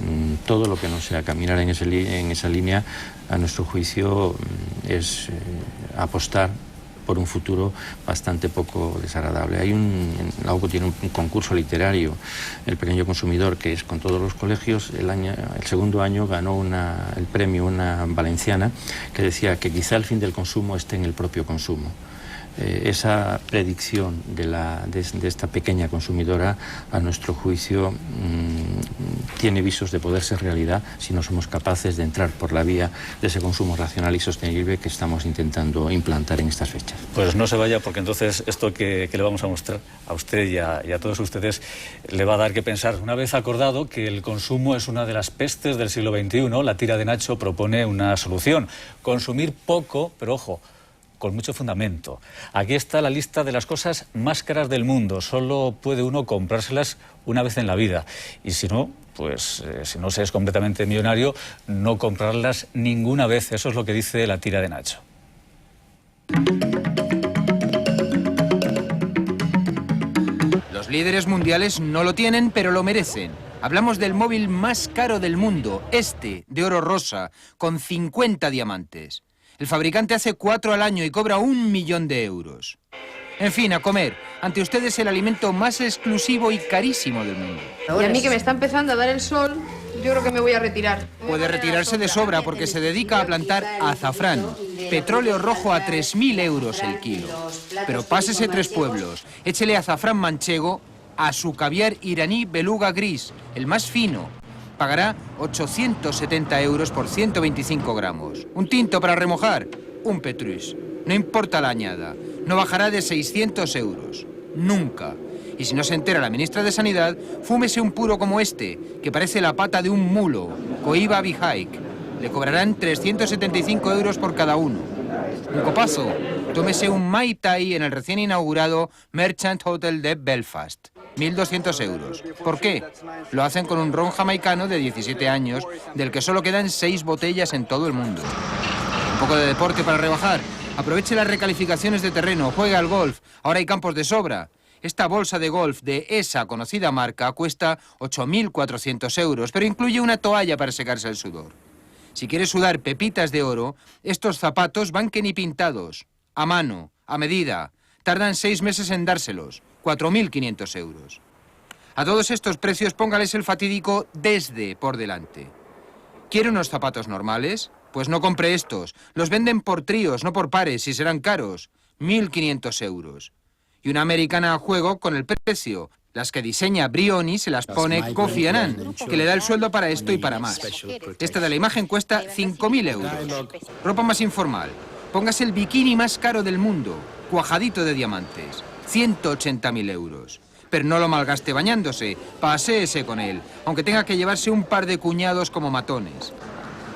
Todo lo que no sea caminar en esa línea, a nuestro juicio, es apostar por un futuro bastante poco desagradable. La OCU tiene un concurso literario, El Pequeño Consumidor, que es con todos los colegios. El segundo año ganó el premio una valenciana que decía que quizá el fin del consumo esté en el propio consumo. Esa predicción de esta pequeña consumidora, a nuestro juicio, tiene visos de poder ser realidad si no somos capaces de entrar por la vía de ese consumo racional y sostenible que estamos intentando implantar en estas fechas. Pues no se vaya, porque entonces esto que le vamos a mostrar a usted y a todos ustedes le va a dar que pensar. Una vez acordado que el consumo es una de las pestes del siglo XXI, la tira de Nacho propone una solución: consumir poco, pero ojo, con mucho fundamento. Aquí está la lista de las cosas más caras del mundo. Solo puede uno comprárselas una vez en la vida. Y si no, pues si no se es completamente millonario, no comprarlas ninguna vez. Eso es lo que dice la tira de Nacho. Los líderes mundiales no lo tienen, pero lo merecen. Hablamos del móvil más caro del mundo, de oro rosa, con 50 diamantes. El fabricante hace 4 al año y cobra 1 millón de euros. En fin, a comer. Ante ustedes el alimento más exclusivo y carísimo del mundo. Y a mí, que me está empezando a dar el sol, yo creo que me voy a retirar. Puede retirarse de sobra porque se dedica a plantar azafrán, petróleo rojo a 3.000 euros el kilo. Pero pásese 3 pueblos, échele azafrán manchego a su caviar iraní beluga gris, el más fino. Pagará 870 euros por 125 gramos. Un tinto para remojar, un Petrus. No importa la añada, no bajará de 600 euros. Nunca. Y si no se entera la ministra de Sanidad, fúmese un puro como que parece la pata de un mulo, Cohiba Bihaik. Le cobrarán 375 euros por cada uno. Un copazo. Tómese un Mai Tai en el recién inaugurado Merchant Hotel de Belfast. 1.200 euros. ¿Por qué? Lo hacen con un ron jamaicano de 17 años, del que solo quedan 6 botellas en todo el mundo. Un poco de deporte para rebajar. Aproveche las recalificaciones de terreno, juegue al golf. Ahora hay campos de sobra. Esta bolsa de golf de esa conocida marca cuesta 8.400 euros, pero incluye una toalla para secarse el sudor. Si quiere sudar pepitas de oro, estos zapatos van que ni pintados. A mano, a medida. tardan 6 meses en dárselos, 4.500 euros. A todos estos precios póngales el fatídico desde por delante. ¿Quiere unos zapatos normales? Pues no compre estos. Los venden por tríos, no por pares, y serán caros. 1.500 euros. Y una americana a juego con el precio. Las que diseña Brioni se las pone Kofi Annan, que le da el sueldo para esto y para más. Esta de la imagen cuesta 5.000 euros. Ropa más informal. Póngase el bikini más caro del mundo, cuajadito de diamantes. 180.000 euros. Pero no lo malgaste bañándose, paséese con él, aunque tenga que llevarse un par de cuñados como matones.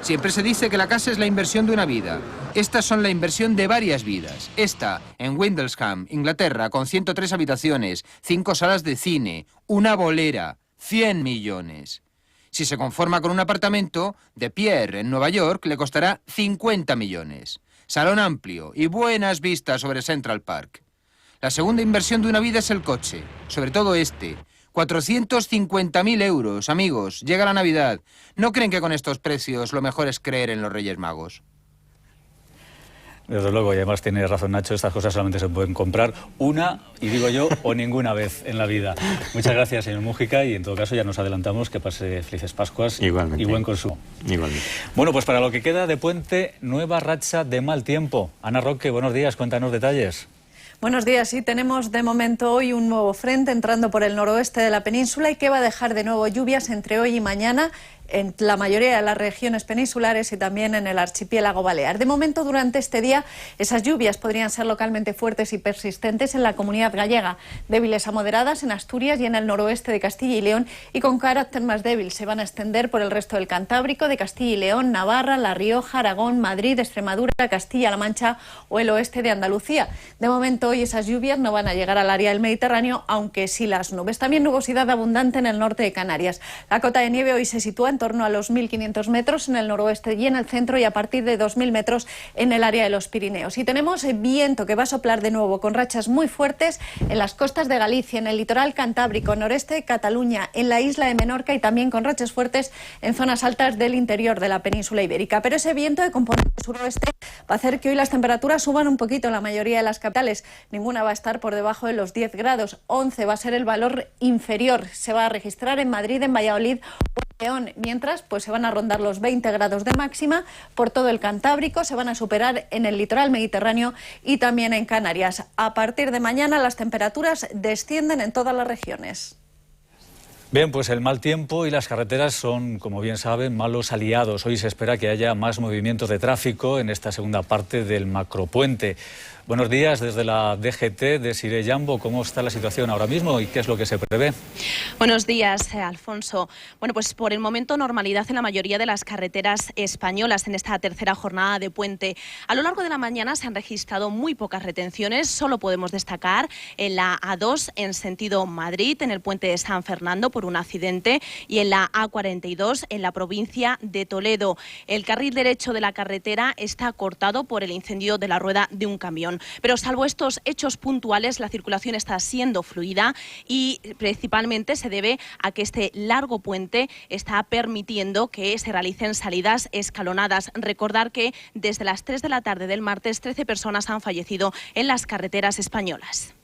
Siempre se dice que la casa es la inversión de una vida. Estas son la inversión de varias vidas. Esta, en Windlesham, Inglaterra, con 103 habitaciones, 5 salas de cine, una bolera, 100 millones. Si se conforma con un apartamento, de Pierre, en Nueva York, le costará 50 millones. Salón amplio y buenas vistas sobre Central Park. La segunda inversión de una vida es el coche, sobre todo este. 450.000 euros, amigos, llega la Navidad. ¿No creen que con estos precios lo mejor es creer en los Reyes Magos? Desde luego, y además tiene razón Nacho, estas cosas solamente se pueden comprar una, y digo yo, o ninguna vez en la vida. Muchas gracias, señor Mújica, y en todo caso ya nos adelantamos que pase felices Pascuas. Igualmente. Y buen consumo. Igualmente. Bueno, pues para lo que queda de puente, nueva racha de mal tiempo. Ana Roque, buenos días, cuéntanos detalles. Buenos días, sí, tenemos de momento hoy un nuevo frente entrando por el noroeste de la península y que va a dejar de nuevo lluvias entre hoy y mañana en la mayoría de las regiones peninsulares y también en el archipiélago balear. De momento, durante este día, esas lluvias podrían ser localmente fuertes y persistentes en la Comunidad Gallega, débiles a moderadas en Asturias y en el noroeste de Castilla y León, y con carácter más débil se van a extender por el resto del Cantábrico, de Castilla y León, Navarra, La Rioja, Aragón, Madrid, Extremadura, Castilla-La Mancha o el oeste de Andalucía. De momento, hoy esas lluvias no van a llegar al área del Mediterráneo, aunque sí las nubes. También nubosidad abundante en el norte de Canarias. La cota de nieve hoy se sitúa en torno a los 1.500 metros en el noroeste y en el centro, y a partir de 2.000 metros en el área de los Pirineos. Y tenemos viento que va a soplar de nuevo con rachas muy fuertes en las costas de Galicia, en el litoral cantábrico, noreste de Cataluña, en la isla de Menorca, y también con rachas fuertes en zonas altas del interior de la península ibérica. Pero ese viento de componente suroeste va a hacer que hoy las temperaturas suban un poquito en la mayoría de las capitales. Ninguna va a estar por debajo de los 10 grados. 11 va a ser el valor inferior. Se va a registrar en Madrid, en Valladolid o en León. Mientras, pues se van a rondar los 20 grados de máxima por todo el Cantábrico. Se van a superar en el litoral mediterráneo y también en Canarias. A partir de mañana las temperaturas descienden en todas las regiones. Bien, pues el mal tiempo y las carreteras son, como bien saben, malos aliados. Hoy se espera que haya más movimientos de tráfico en esta segunda parte del macropuente. Buenos días, desde la DGT de Sire Jambo, ¿cómo está la situación ahora mismo y qué es lo que se prevé? Buenos días, Alfonso. Bueno, pues por el momento normalidad en la mayoría de las carreteras españolas en esta tercera jornada de puente. A lo largo de la mañana se han registrado muy pocas retenciones, solo podemos destacar en la A2 en sentido Madrid, en el puente de San Fernando por un accidente, y en la A42 en la provincia de Toledo. El carril derecho de la carretera está cortado por el incendio de la rueda de un camión. Pero salvo estos hechos puntuales, la circulación está siendo fluida y principalmente se debe a que este largo puente está permitiendo que se realicen salidas escalonadas. Recordar que desde las 3 de la tarde del martes 13 personas han fallecido en las carreteras españolas.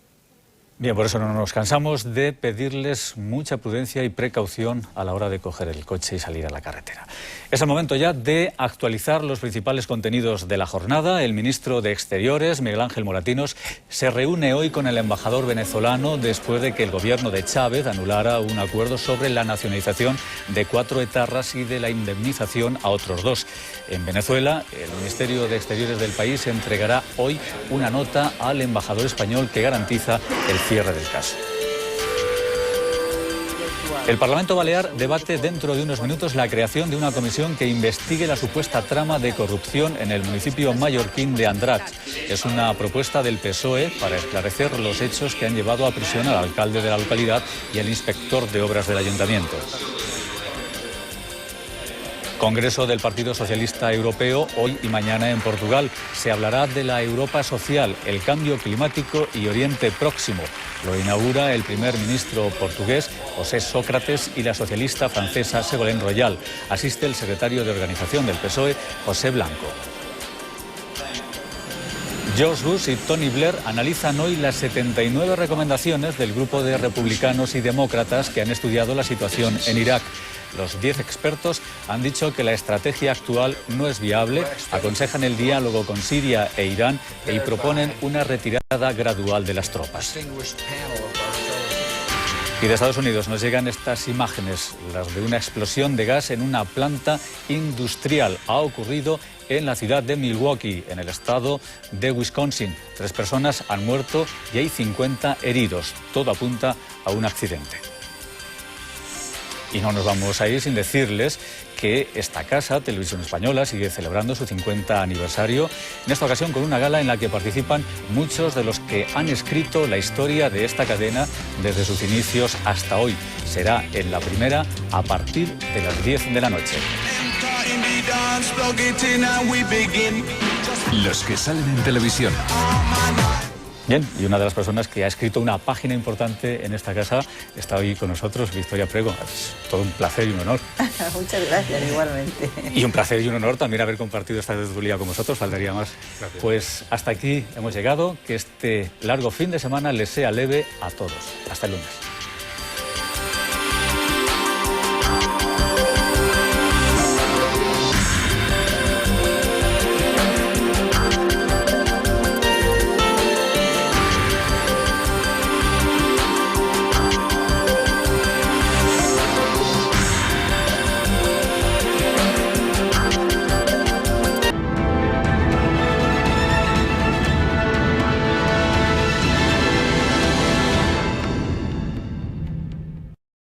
Bien, por eso no nos cansamos de pedirles mucha prudencia y precaución a la hora de coger el coche y salir a la carretera. Es el momento ya de actualizar los principales contenidos de la jornada. El ministro de Exteriores, Miguel Ángel Moratinos, se reúne hoy con el embajador venezolano después de que el gobierno de Chávez anulara un acuerdo sobre la nacionalización de 4 etarras y de la indemnización a otros 2. En Venezuela, el Ministerio de Exteriores del país entregará hoy una nota al embajador español que garantiza el cierre del caso. El Parlamento Balear debate dentro de unos minutos la creación de una comisión que investigue la supuesta trama de corrupción en el municipio mallorquín de Andratx. Es una propuesta del PSOE para esclarecer los hechos que han llevado a prisión al alcalde de la localidad y al inspector de obras del ayuntamiento. Congreso del Partido Socialista Europeo hoy y mañana en Portugal. Se hablará de la Europa social, el cambio climático y Oriente Próximo. Lo inaugura el primer ministro portugués, José Sócrates, y la socialista francesa Ségolène Royal. Asiste el secretario de organización del PSOE, José Blanco. George Bush y Tony Blair analizan hoy las 79 recomendaciones del grupo de republicanos y demócratas que han estudiado la situación en Irak. Los 10 expertos han dicho que la estrategia actual no es viable, aconsejan el diálogo con Siria e Irán y proponen una retirada gradual de las tropas. Y de Estados Unidos nos llegan estas imágenes, las de una explosión de gas en una planta industrial. Ha ocurrido en la ciudad de Milwaukee, en el estado de Wisconsin. 3 personas han muerto y hay 50 heridos. Todo apunta a un accidente. Y no nos vamos a ir sin decirles que esta casa, Televisión Española, sigue celebrando su 50 aniversario, en esta ocasión con una gala en la que participan muchos de los que han escrito la historia de esta cadena desde sus inicios hasta hoy. Será en la primera a partir de las 10 de la noche. Los que salen en televisión. Bien, y una de las personas que ha escrito una página importante en esta casa está hoy con nosotros, Victoria Prego. Es todo un placer y un honor. Muchas gracias, igualmente. Y un placer y un honor también haber compartido esta tertulia con vosotros, faltaría más. Gracias. Pues hasta aquí hemos llegado, que este largo fin de semana les sea leve a todos. Hasta el lunes.